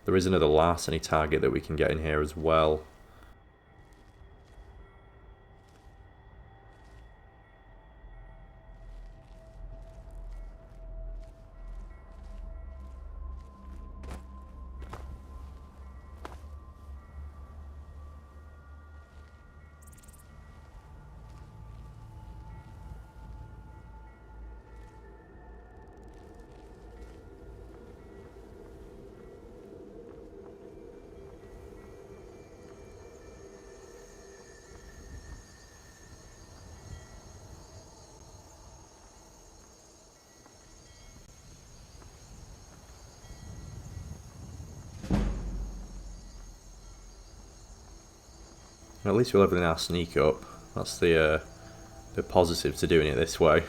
There is another larceny target that we can get in here as well. At least we're leveling our sneak up. That's the positive to doing it this way.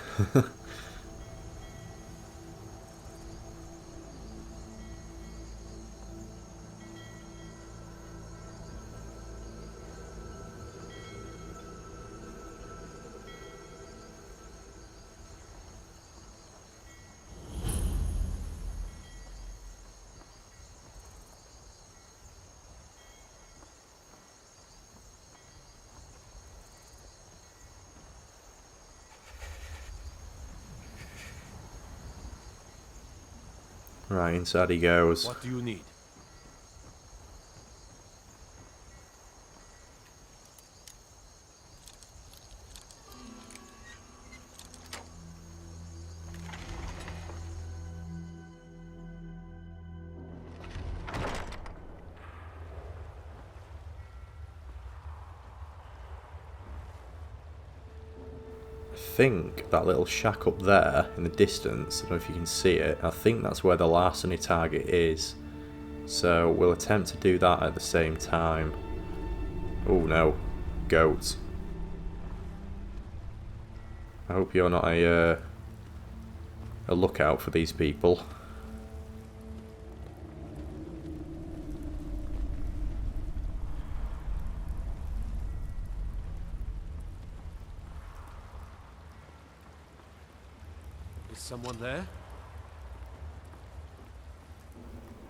Right, inside he goes. What do you need? I think that little shack up there in the distance, I don't know if you can see it, I think that's where the larceny target is. So we'll attempt to do that at the same time. Oh no, goats. I hope you're not a lookout for these people. Someone there?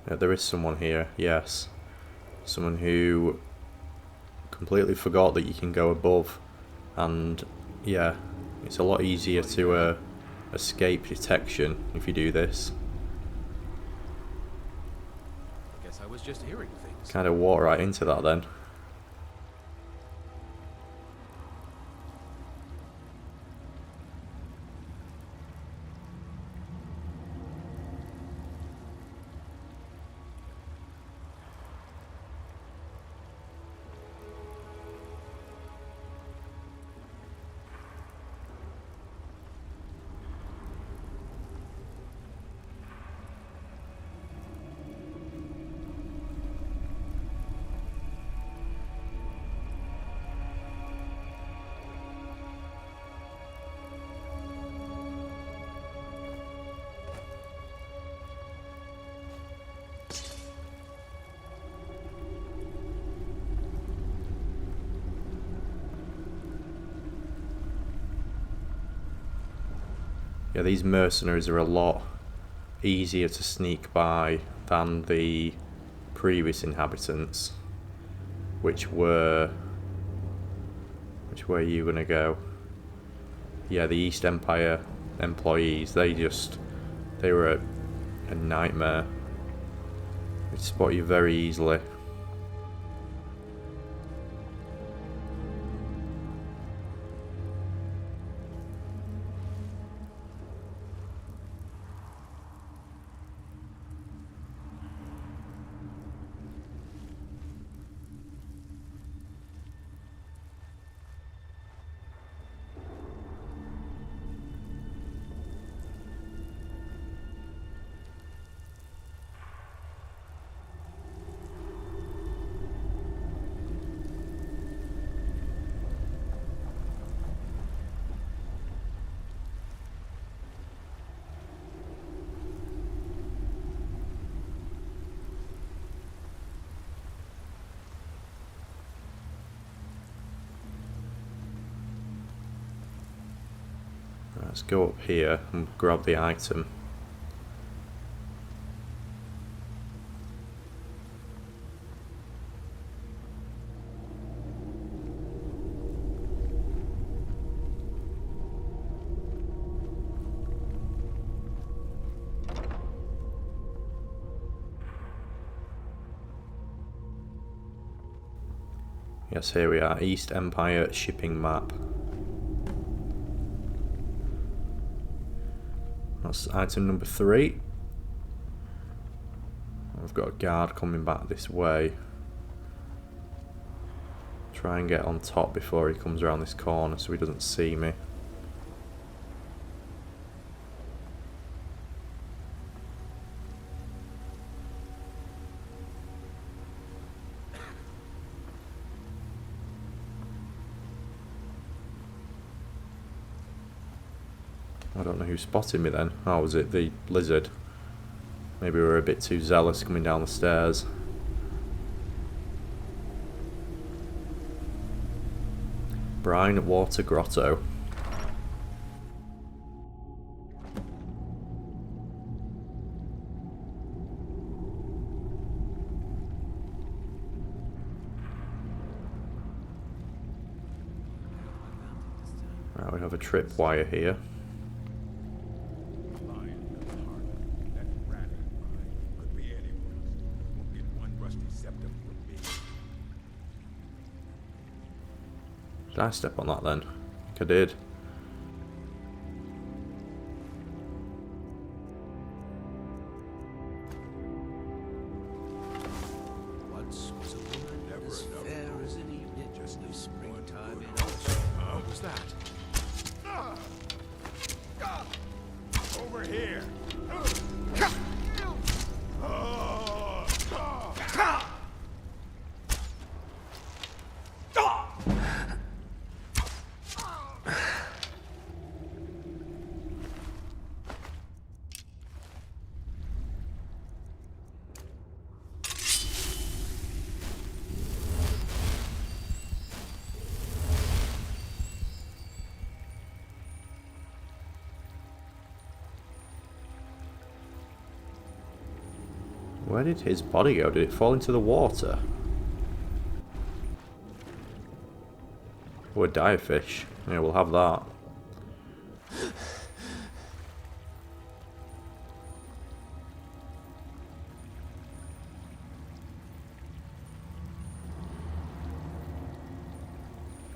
Yeah, there is someone here, yes. Someone who completely forgot that you can go above, and yeah, it's a lot easier to escape detection if you do this. I guess I was just hearing things. Kind of walk right into that then. Yeah, these mercenaries are a lot easier to sneak by than the previous inhabitants. Which way are you gonna go? Yeah, the East Empire employees, they were a nightmare. They spot you very easily. Let's go up here and grab the item. Yes, here we are. East Empire shipping map. That's item number 3. I've got a guard coming back this way. Try and get on top before he comes around this corner so he doesn't see me. I don't know who spotted me then. Oh, was it the lizard? Maybe we were a bit too zealous coming down the stairs. Brine Water Grotto. Right, we have a tripwire here. Did I step on that then? I think I did. Once was a woman as fair as an evening, just no springtime in What was that? Over here! Where did his body go? Did it fall into the water? Or a dire fish? Yeah, we'll have that.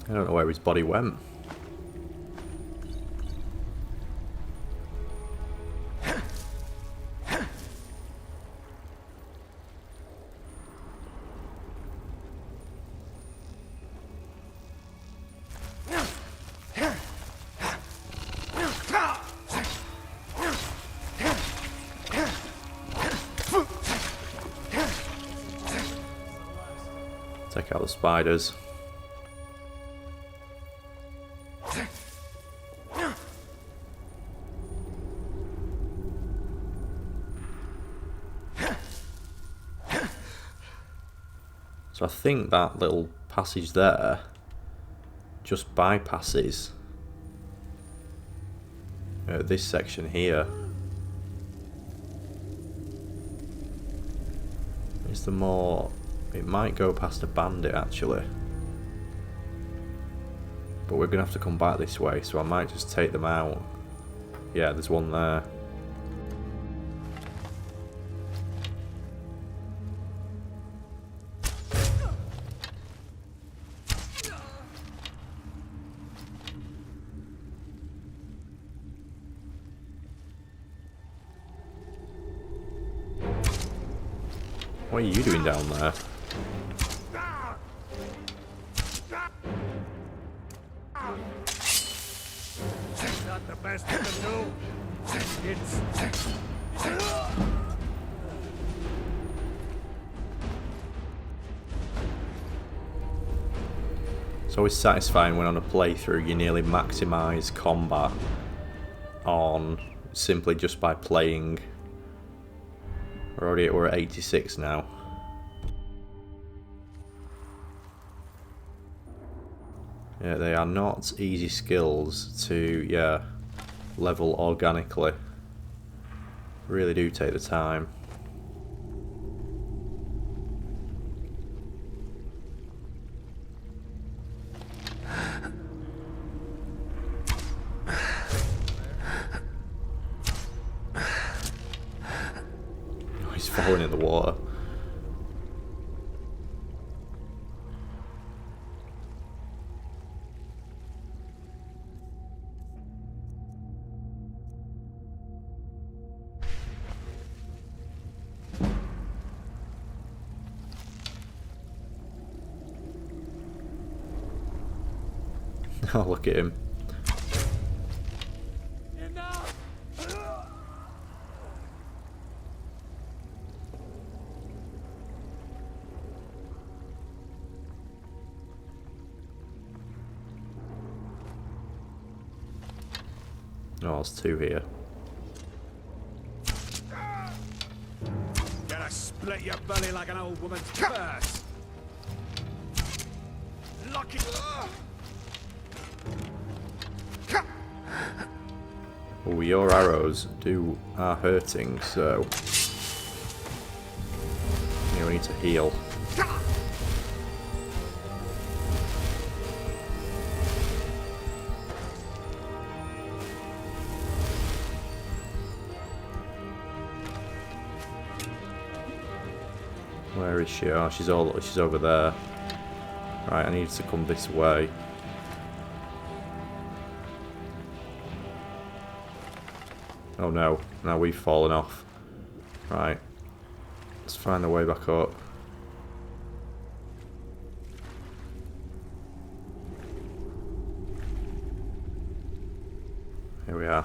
I don't know where his body went. Take out the spiders. So I think that little passage there just bypasses this section here. Is there more? It might go past a bandit actually. But we're going to have to come back this way, so I might just take them out. Yeah, there's one there. What are you doing down there? Not the best you can do. It's always satisfying when on a playthrough you nearly maximise combat on simply just by playing. We're at 86 now. Yeah, they are not easy skills to, level organically. Really do take the time. He's falling in the water. Oh, look at him. Oh, there's two here. Gonna split your belly like an old woman's purse. Lucky. Oh, your arrows are hurting, so we need to heal. Where is she? Oh, she's over there. Right, I need to come this way. Oh no, now we've fallen off. Right, let's find the way back up. Here we are.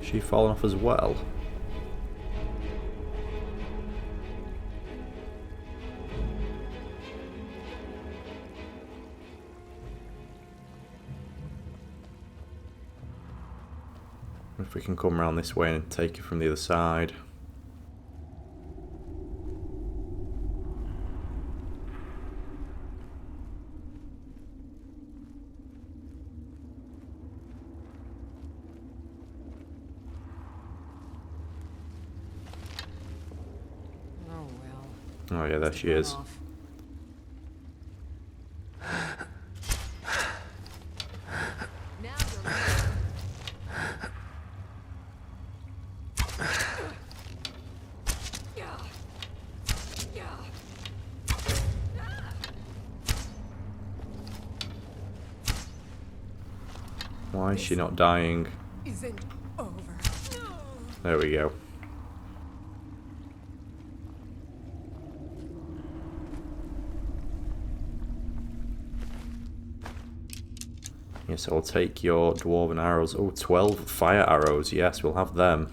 She fallen off as well. If we can come around this way and take it from the other side. Oh yeah, there she is. Why is she not dying? Isn't over. There we go. Yes, I'll take your dwarven arrows. Oh, 12 fire arrows. Yes, we'll have them.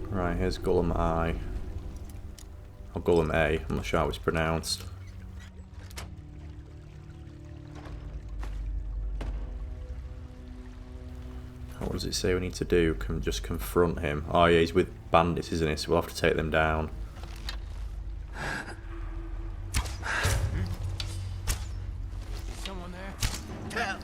Right, here's Golem I. Or Golem A, I'm not sure how it's pronounced. What does it say we need to do? Just confront him. Oh yeah, he's with bandits, isn't he? So we'll have to take them down. Someone there?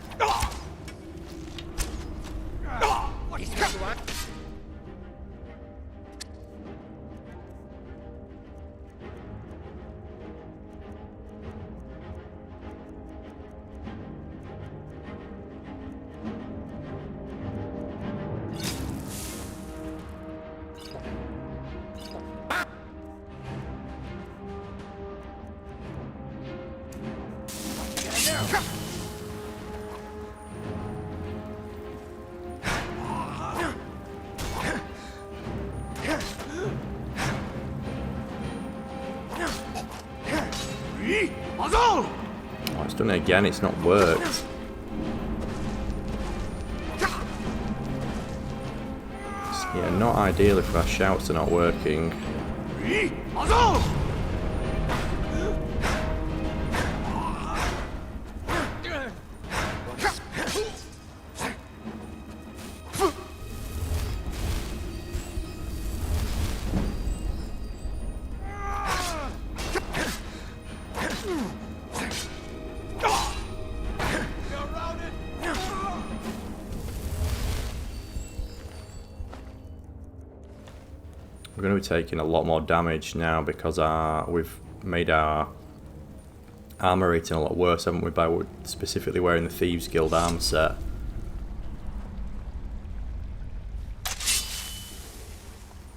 Oh, it's done it again, it's not worked. Yeah, not ideal if our shouts are not working. We're going to be taking a lot more damage now because we've made our armor rating a lot worse, haven't we, by specifically wearing the Thieves Guild armor set.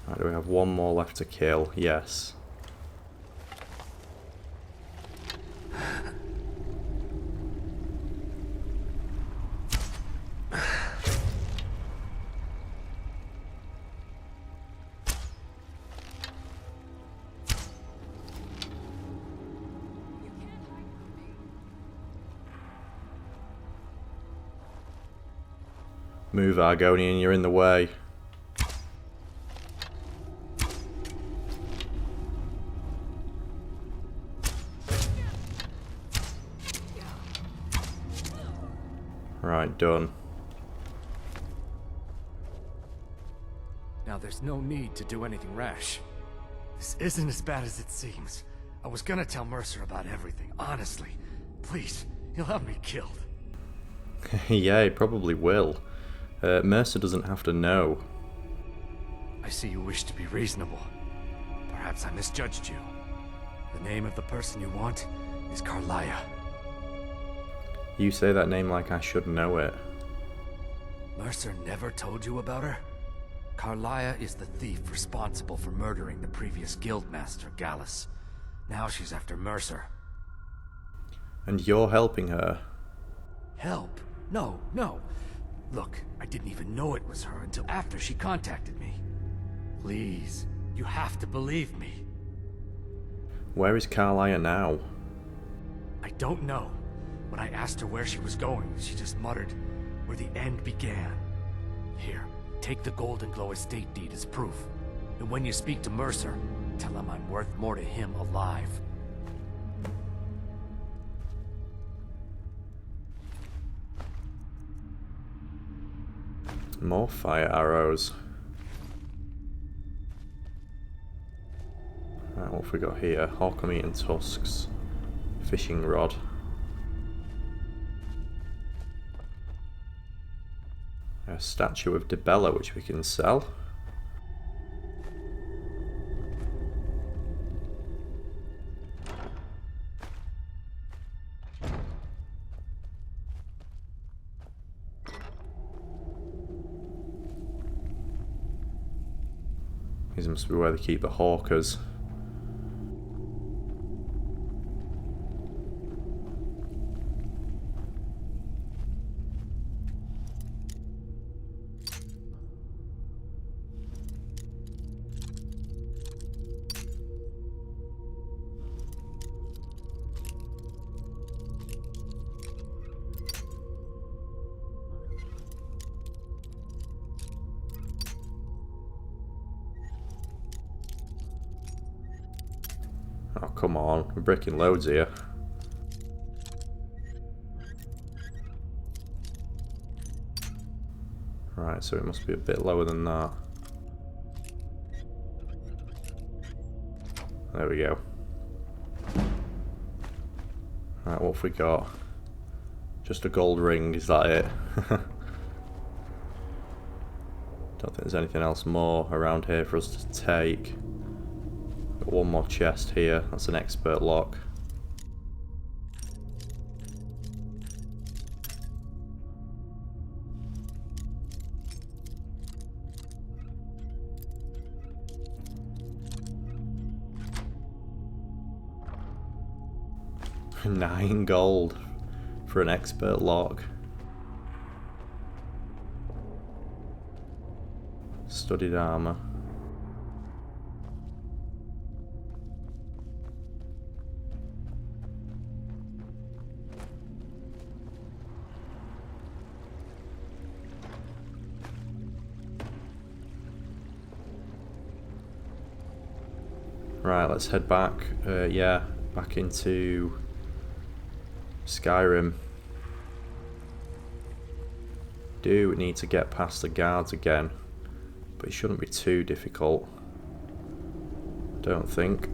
Right, do we have one more left to kill? Yes. Move, Argonian, you're in the way. Right, done. Now there's no need to do anything rash. This isn't as bad as it seems. I was gonna tell Mercer about everything, honestly. Please, he'll have me killed. Yeah, he probably will. Mercer doesn't have to know. I see you wish to be reasonable. Perhaps I misjudged you. The name of the person you want is Carlia. You say that name like I should know it. Mercer never told you about her? Carlia is the thief responsible for murdering the previous guildmaster, Gallus. Now she's after Mercer. And you're helping her? Help? No. Look, I didn't even know it was her until after she contacted me. Please, you have to believe me. Where is Carlia now? I don't know. When I asked her where she was going, she just muttered, "Where the end began." Here, take the Golden Glow estate deed as proof. And when you speak to Mercer, tell him I'm worth more to him alive. More fire arrows. Right, what have we got here? Hawk meat and tusks. Fishing rod. A statue of Debella which we can sell. These must be where they keep the hawkers. Oh, come on. We're breaking loads here. Right, so it must be a bit lower than that. There we go. Right, what have we got? Just a gold ring, is that it? Don't think there's anything else more around here for us to take. Got one more chest here, that's an expert lock. $9 gold for an expert lock. Studied armor. Right, let's head back. Yeah, back into Skyrim. Do need to get past the guards again, but it shouldn't be too difficult. Don't think.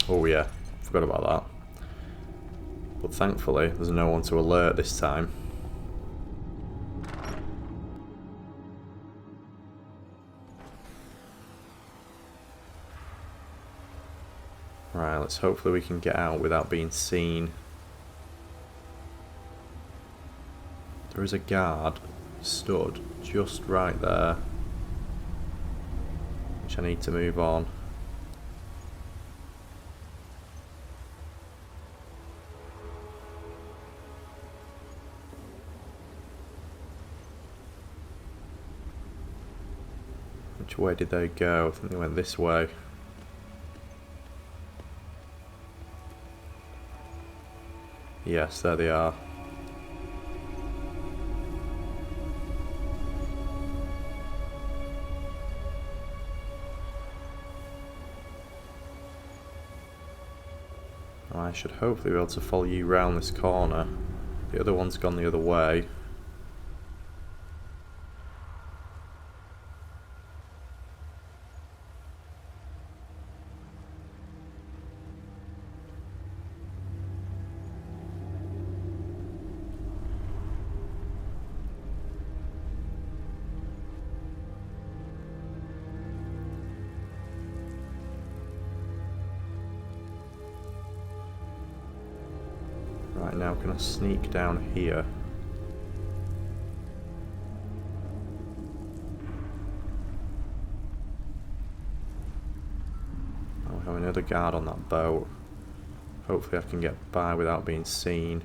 Oh yeah, forgot about that. But thankfully, there's no one to alert this time. Right, let's hopefully we can get out without being seen. There is a guard stood just right there, which I need to move on. Which way did they go? I think they went this way. Yes, there they are. I should hopefully be able to follow you round this corner. The other one's gone the other way. Right, now can I sneak down here? Oh, we have another guard on that boat. Hopefully I can get by without being seen.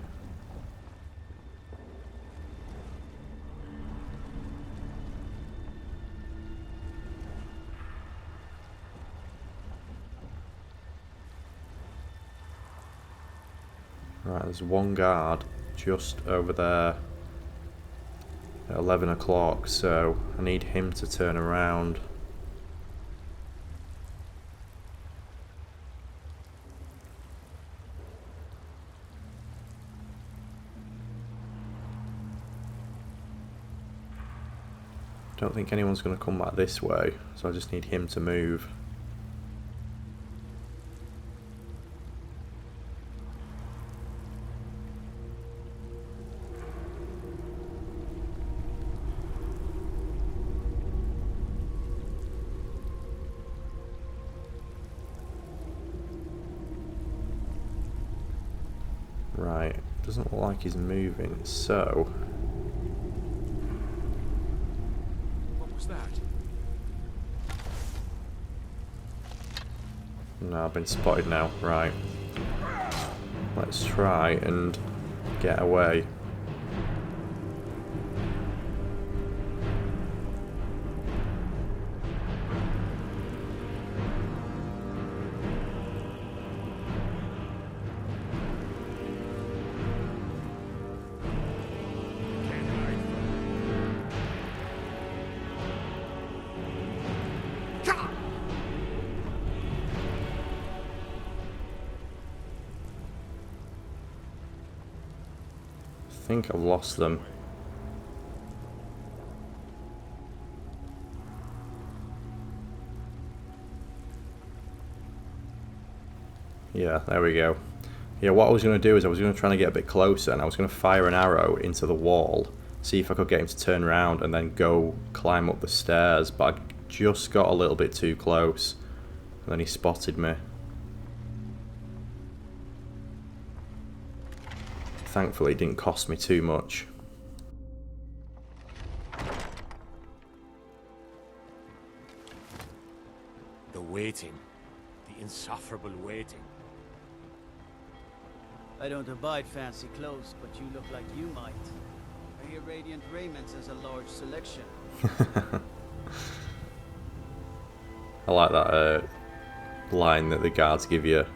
Right, there's one guard just over there at 11 o'clock, so I need him to turn around. Don't think anyone's going to come back this way, so I just need him to move. Right, doesn't look like he's moving, so... What was that? No, I've been spotted now. Right. Let's try and get away. I think I've lost them. Yeah, there we go. Yeah, what I was going to do is I was going to try to get a bit closer and I was going to fire an arrow into the wall, see if I could get him to turn around and then go climb up the stairs, but I just got a little bit too close and then he spotted me. Thankfully it didn't cost me too much. The waiting. The insufferable waiting. I don't abide fancy clothes, but you look like you might. I hear Radiant Raiments has a large selection. I like that line that the guards give you.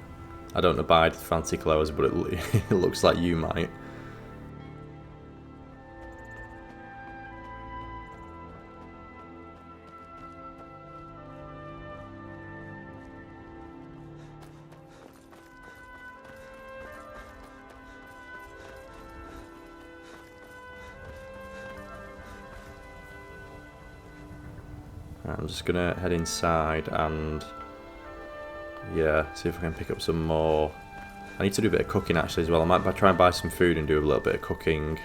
I don't abide fancy clothes, but it looks like you might. I'm just gonna head inside and yeah, see if I can pick up some more. I need to do a bit of cooking actually as well. I might try and buy some food and do a little bit of cooking.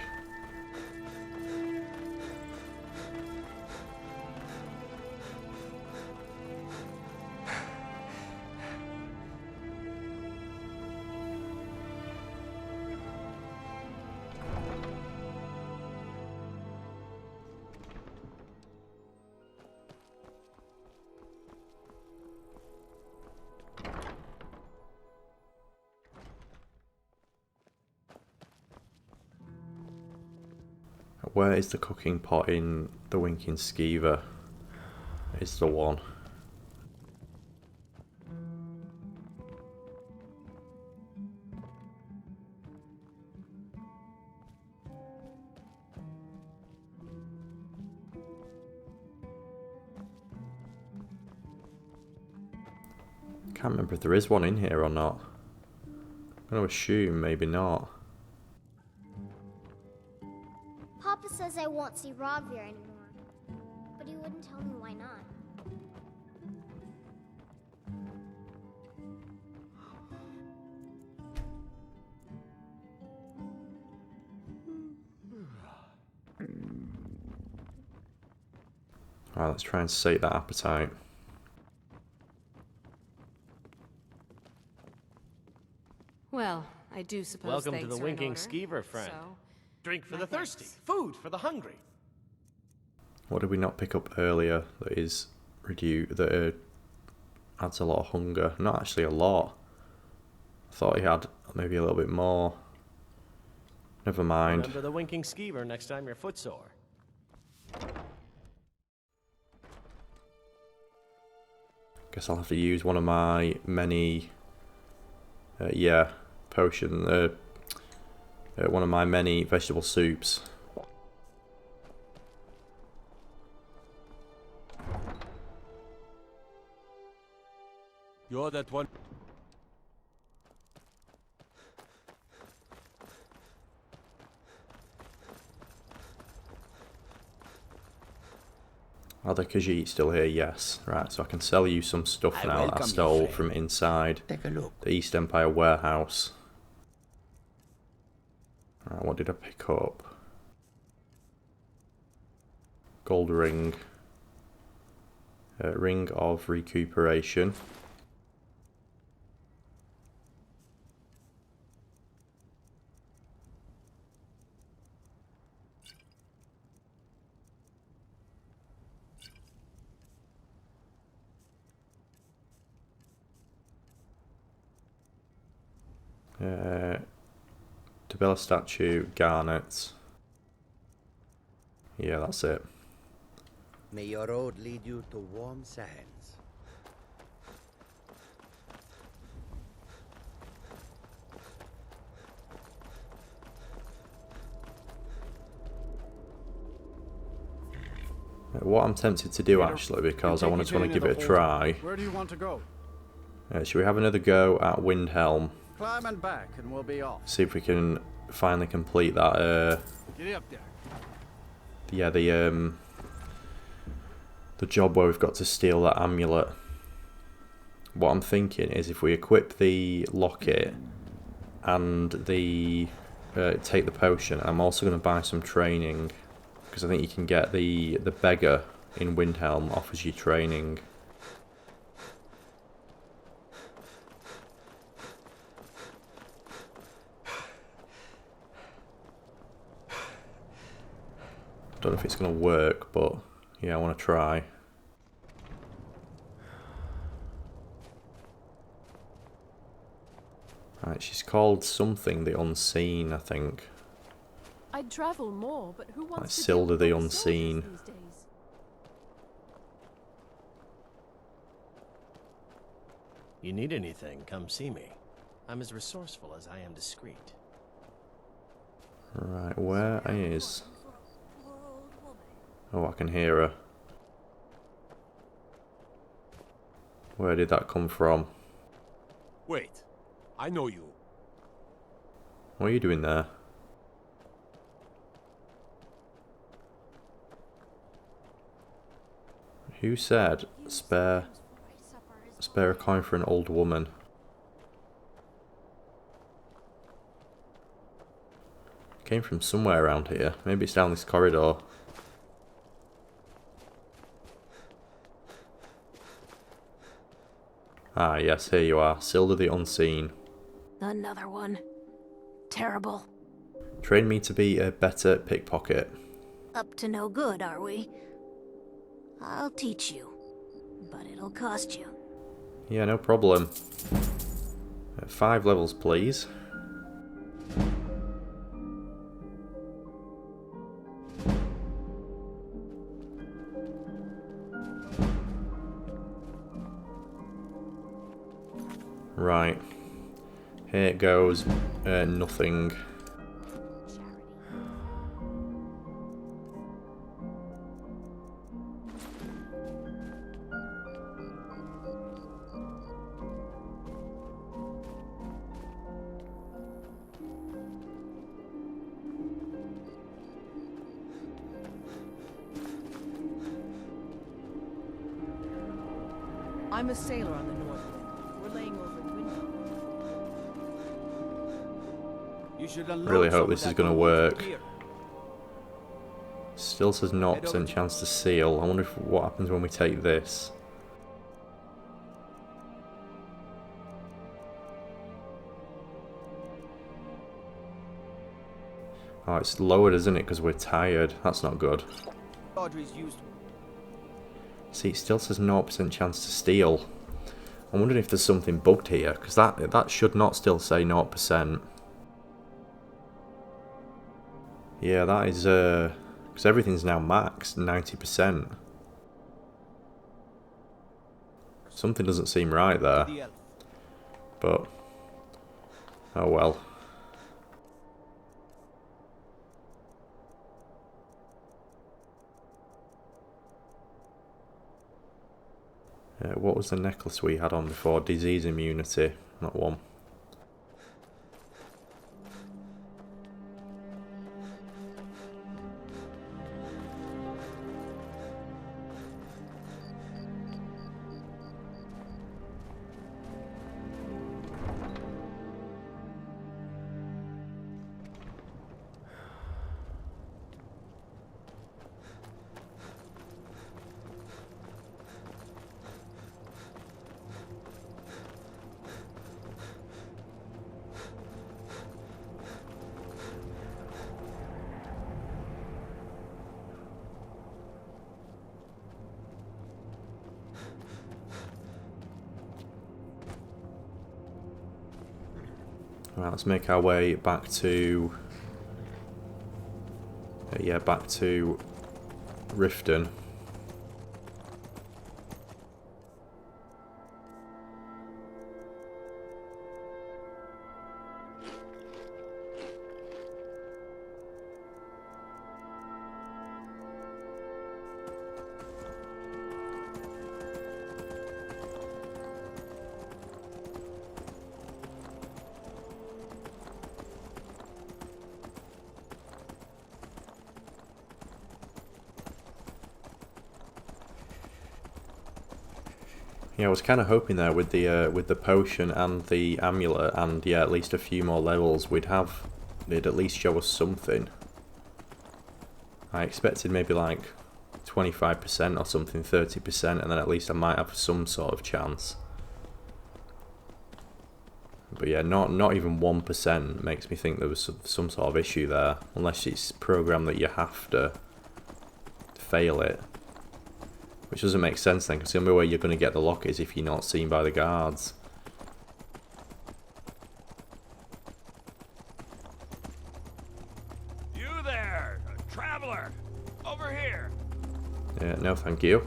Where is the cooking pot in the Winking Skeever? It's the one. Can't remember if there is one in here or not. I'm going to assume maybe not. Papa says I won't see Rogvir anymore, but he wouldn't tell me why not. Alright, let's try and sate that appetite. Well, I do suppose Welcome to thanks the are in Winking order, Skeever, friend. so- Drink for My the thirsty, thanks. food for the hungry. What did we not pick up earlier that is that adds a lot of hunger? Not actually a lot. I thought he had maybe a little bit more. Never mind. Remember the Winking Skeever next time you're footsore. Guess I'll have to use one of my many potion one of my many vegetable soups. You're that one. Are the Khajiit still here? Yes. Right, so I can sell you some stuff I now that I welcome you, stole friend. from inside Take a look. the East Empire warehouse. Right, what did I pick up? Gold ring. Ring of recuperation. To build a statue, garnets. Yeah, that's it. May your road lead you to warm sands. What I'm tempted to do actually, because I want to give it a try. Where do you want to go? Should we have another go at Windhelm? Climb and back, and we'll be off. See if we can finally complete that. Get up there. Yeah, the job where we've got to steal that amulet. What I'm thinking is if we equip the locket and the take the potion, I'm also going to buy some training because I think you can get the beggar in Windhelm offers you training. Don't know if it's going to work, but yeah, I want to try. Right, she's called something the Unseen, I think. I'd travel more, but who wants to Silda deal the with Unseen. soldiers these days? You need anything, come see me. I'm as resourceful as I am discreet. Right, where is... Oh, I can hear her. Where did that come from? Wait, I know you. What are you doing there? Who said spare a coin for an old woman? Came from somewhere around here. Maybe it's down this corridor. Ah, yes, here you are. Silda the Unseen. Another one. Terrible. Train me to be a better pickpocket. Up to no good, are we? I'll teach you, but it'll cost you. Yeah, no problem. 5 levels, please. Right. Here it goes. Nothing. I'm a sailor on the North Wind. We're laying over in Winterhold. You should unload Really hope some this of is that going to gold work. here. Still says 0% chance to seal. I wonder what happens when we take this. Oh, it's lowered, isn't it? Because we're tired. That's not good. Audrey's used. See, it still says 0% chance to steal. I'm wondering if there's something bugged here, because that should not still say 0%. Yeah, that is, because everything's now maxed, 90%. Something doesn't seem right there. But, oh well. What was the necklace we had on before? Disease immunity, not one. Right, let's make our way back to... yeah, back to Riften. Yeah, I was kind of hoping there with the potion and the amulet, and yeah, at least a few more levels, they'd at least show us something. I expected maybe like 25% or something, 30%, and then at least I might have some sort of chance. But yeah, not even 1% makes me think there was some sort of issue there, unless it's programmed that you have to fail it. Which doesn't make sense then, because the only way you're going to get the lock is if you're not seen by the guards. Traveler! Over here! Yeah, no thank you.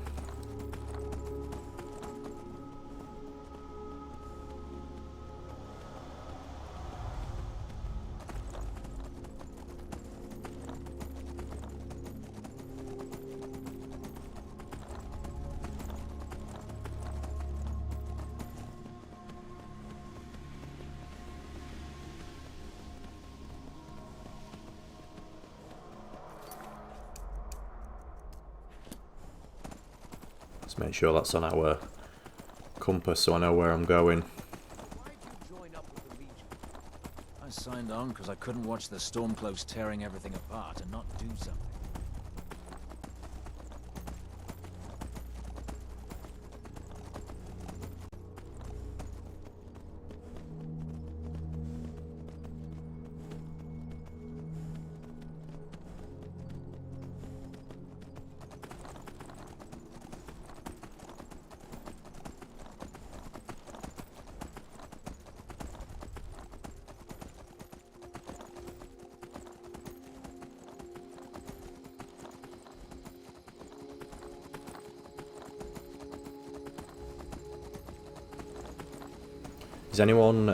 Let's make sure that's on our compass so I know where I'm going. I signed on because I couldn't watch the Stormcloaks tearing everything apart and not do something. Is anyone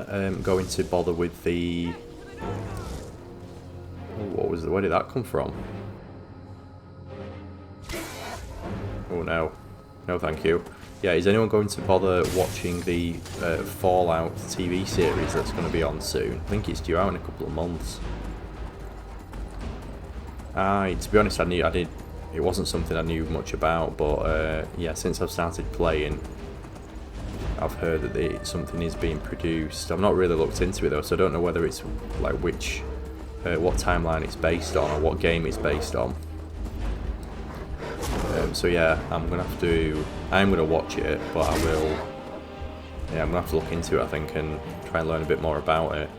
going to bother with the... Oh, what was where did that come from? Oh no. No thank you. Yeah, is anyone going to bother watching the Fallout TV series that's going to be on soon? I think it's due out in a couple of months. To be honest, it wasn't something I knew much about, but yeah, since I've started playing, I've heard that something is being produced. I've not really looked into it though, so I don't know whether it's like what timeline it's based on or what game it's based on. So yeah, I'm gonna watch it, but I'm gonna have to look into it, I think, and try and learn a bit more about it.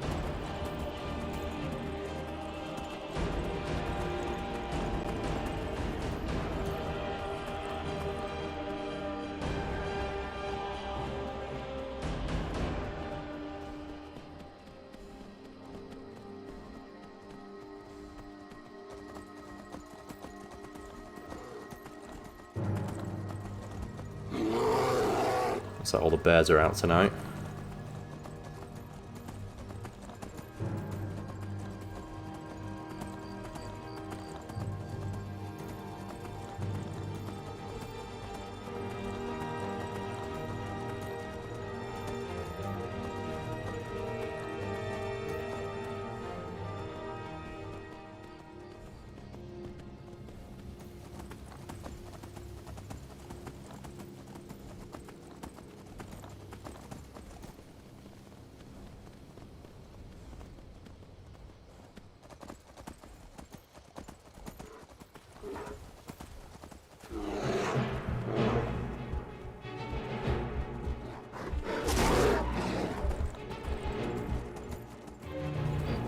So all the bears are out tonight.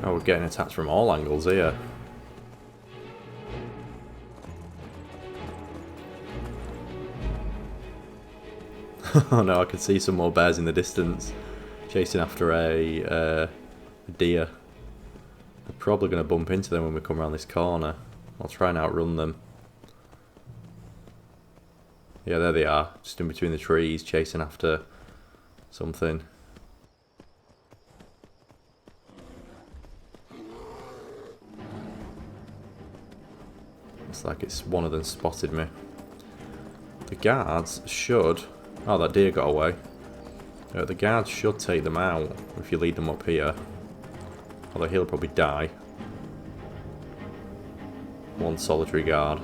Oh, we're getting attacked from all angles here. Oh no, I can see some more bears in the distance chasing after a deer. We're probably going to bump into them when we come around this corner. I'll try and outrun them. Yeah, there they are, just in between the trees, chasing after something. Looks like it's one of them spotted me. The guards should... Oh, that deer got away. The guards should take them out if you lead them up here. Although he'll probably die. One solitary guard.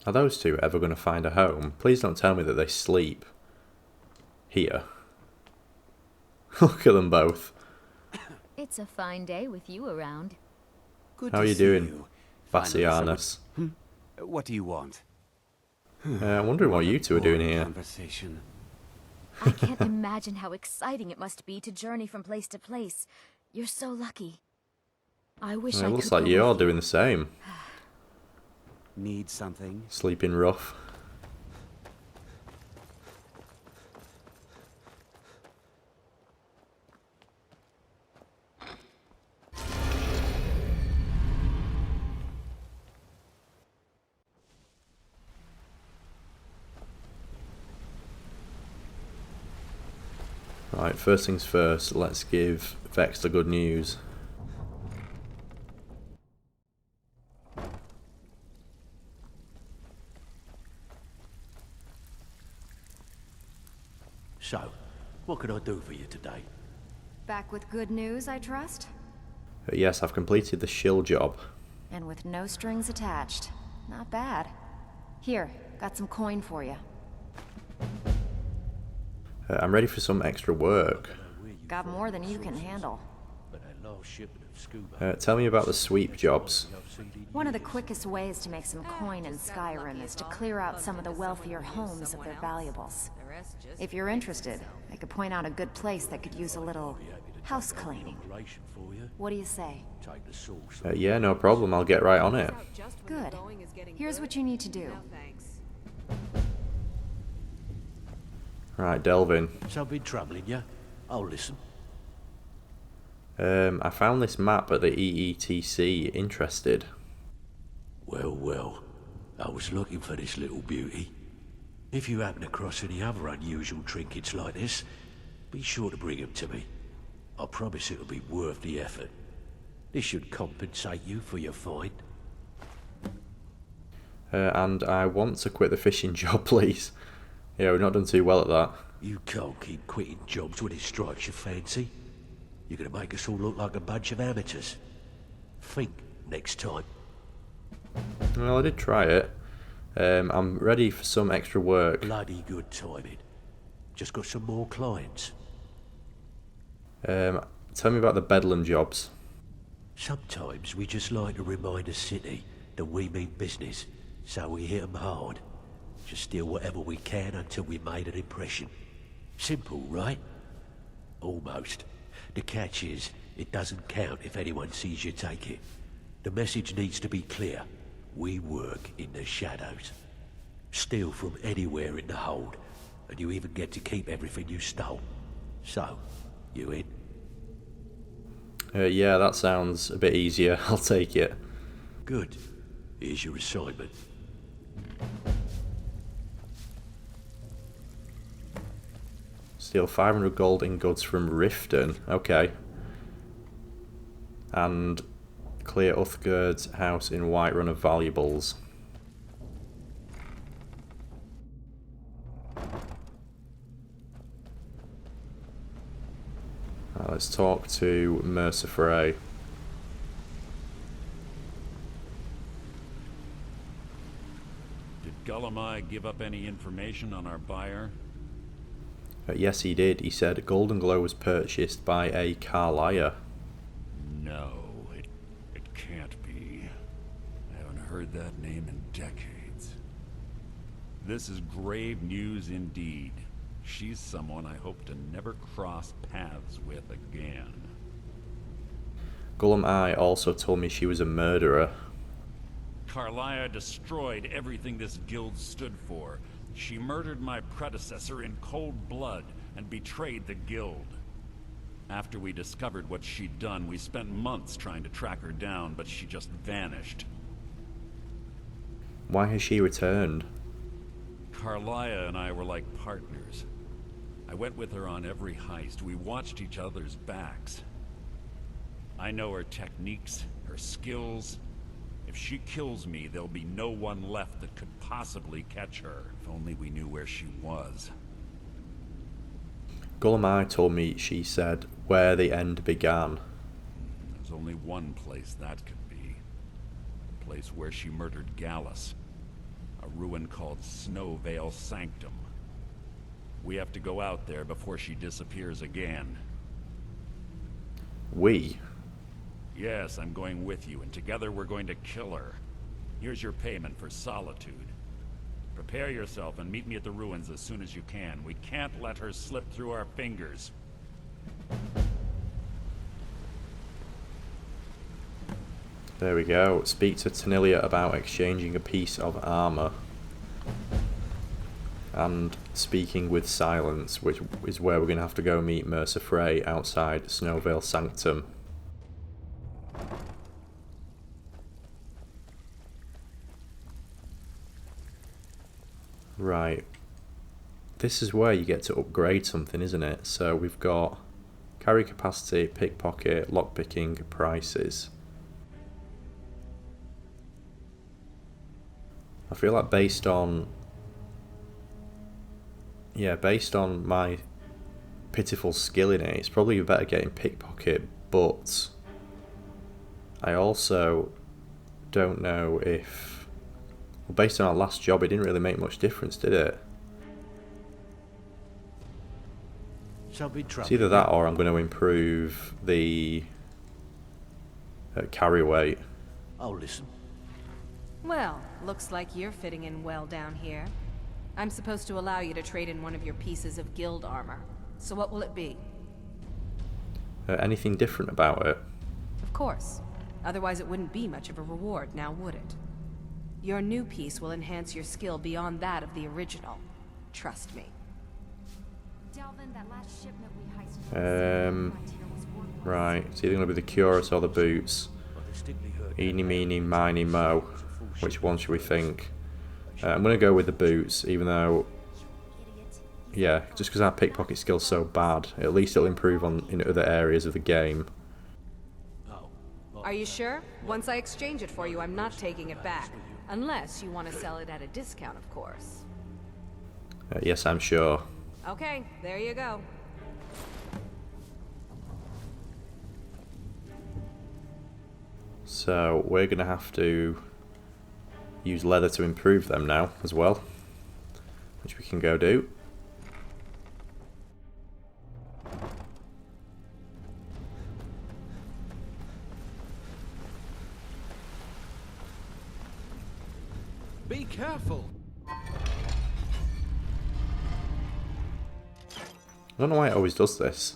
Are those two ever going to find a home? Please don't tell me that they sleep here. Look at them both. It's a fine day with you around. Good How to are you see doing, you. Finally, Bassianus? What do you want? I'm wondering what you two are doing here. Conversation. I can't imagine how exciting it must be to journey from place to place. You're so lucky. I wish I It could looks like go you're with you. doing the same. Need something? Sleeping rough. Right, first things first, let's give Vex the good news. So, what can I do for you today? Back with good news, I trust? Yes, I've completed the shill job. And with no strings attached. Not bad. Here, got some coin for you. I'm ready for some extra work. Got more than you can handle. Tell me about the sweep jobs. One of the quickest ways to make some coin in Skyrim is to clear out some of the wealthier homes of their valuables. If you're interested, I could point out a good place that could use a little house cleaning. What do you say? Yeah, no problem, I'll get right on it. Good. Here's what you need to do. Right, delve in. So been troubling you? I'll listen. I found this map at the EETC. Interested? Well, I was looking for this little beauty. If you happen across any other unusual trinkets like this, be sure to bring them to me. I promise it'll be worth the effort. This should compensate you for your find. And I want to quit the fishing job, please. Yeah, we've not done too well at that. You can't keep quitting jobs when it strikes your fancy. You're gonna make us all look like a bunch of amateurs. Think next time. Well, I did try it. I'm ready for some extra work. Bloody good timing. Just got some more clients. Tell me about the Bedlam jobs. Sometimes we just like to remind the city that we mean business, so we hit 'em hard. Just steal whatever we can until we made an impression. Simple, right? Almost. The catch is, it doesn't count if anyone sees you take it. The message needs to be clear. We work in the shadows. Steal from anywhere in the hold, and you even get to keep everything you stole. So, you in? Yeah, that sounds a bit easier. I'll take it. Good. Here's your assignment. Steal 500 gold ingots from Riften. Okay. And clear Uthgerd's house in Whiterun of valuables. Let's talk to Mercer Frey. Did Gullumai give up any information on our buyer? Yes, he did. He said Golden Glow was purchased by a Carlier. No, it can't be. I haven't heard that name in decades. This is grave news indeed. She's someone I hope to never cross paths with again. Gullum Eye also told me she was a murderer. Carlia destroyed everything this guild stood for. She murdered my predecessor in cold blood and betrayed the guild. After we discovered what she'd done, we spent months trying to track her down, but she just vanished. Why has she returned? Carlia and I were like partners. I went with her on every heist. We watched each other's backs. I know her techniques, her skills. If she kills me, there'll be no one left that could possibly catch her. If only we knew where she was. Gullum Eye told me she said where the end began. There's only one place that could be. The place where she murdered Gallus. A ruin called Snowvale Sanctum. We have to go out there before she disappears again. We? Yes, I'm going with you, and together we're going to kill her. Here's your payment for solitude. Prepare yourself and meet me at the ruins as soon as you can. We can't let her slip through our fingers. There we go. Speak to Tanilia about exchanging a piece of armor. And speaking with silence, which is where we're going to have to go meet Mercer Frey outside Snowvale Sanctum. Right. This is where you get to upgrade something, isn't it? So we've got carry capacity, pickpocket, lockpicking, prices. I feel like based on my pitiful skill in it, it's probably better getting pickpocket, but I also don't know if, well, based on our last job, it didn't really make much difference, did it? It's either that or I'm going to improve the carry weight. I'll listen. Well, looks like you're fitting in well down here. I'm supposed to allow you to trade in one of your pieces of guild armor. So what will it be? Anything different about it? Of course. Otherwise it wouldn't be much of a reward, now would it? Your new piece will enhance your skill beyond that of the original. Trust me. Delvin, that last shipment we heisted. Right. It's either going to be the Cuirass or the boots. Eeny, meeny, miny, mo. Which one should we think? I'm going to go with the boots, even though, yeah, just because our pickpocket skill's so bad, at least it'll improve in other areas of the game. Are you sure? Once I exchange it for you, I'm not taking it back. Unless you want to sell it at a discount, of course. Yes, I'm sure. Okay, there you go. So we're going to have to use leather to improve them now as well, which we can go do. Be careful. I don't know why it always does this.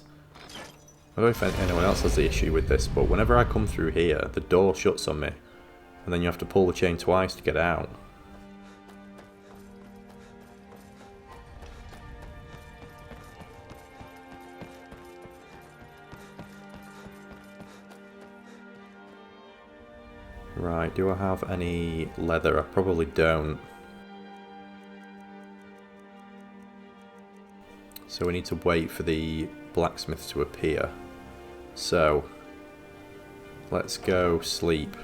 I don't know if anyone else has the issue with this, but whenever I come through here, the door shuts on me, and then you have to pull the chain twice to get out. Right, do I have any leather? I probably don't. So we need to wait for the blacksmith to appear. So, let's go sleep.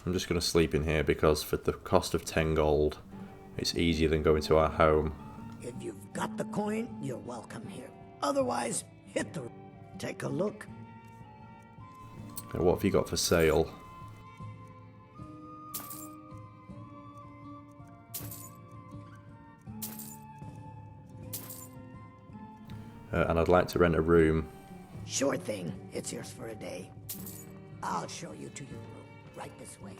I'm just going to sleep in here because for the cost of 10 gold, it's easier than going to our home. If you've got the coin, you're welcome here. Otherwise, hit the... Take a look. What have you got for sale? And I'd like to rent a room. Sure thing. It's yours for a day. I'll show you to your room. Right this way.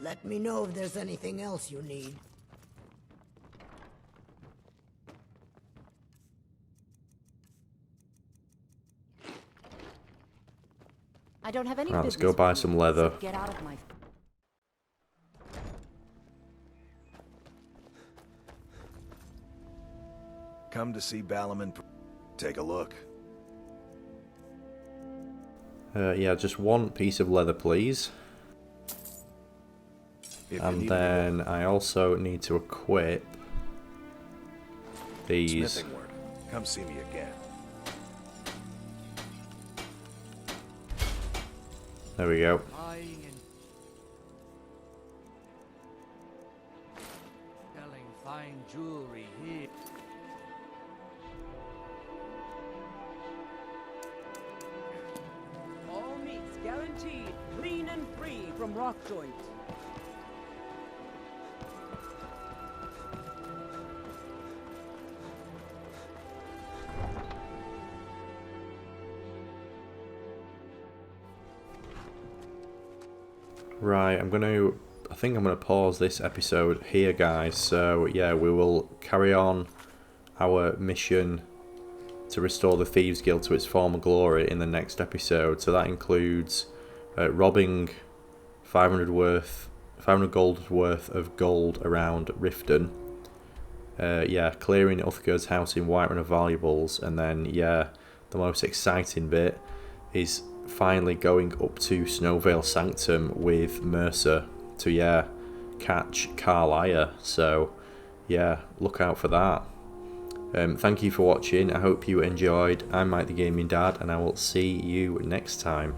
Let me know if there's anything else you need. I don't have any Right, let's business go buy with some you, leather. so get out of my... Come to see Balaman. Take a look. Yeah, just one piece of leather, please. And then I also need to equip these. Smithing work. Come see me again. There we go. Selling fine jewelry here. All meats guaranteed, clean and free from rock joint. Right, I think I'm gonna pause this episode here, guys. So yeah, we will carry on our mission to restore the Thieves Guild to its former glory in the next episode. So that includes robbing 500 gold worth of gold around Riften. Yeah, clearing Uthgar's house in Whiterun of valuables, and then yeah, the most exciting bit is finally going up to Snowvale Sanctum with Mercer to yeah catch Carlisle. So yeah, look out for that. Thank you for watching. I hope you enjoyed. I'm Mike the Gaming Dad, and I will see you next time.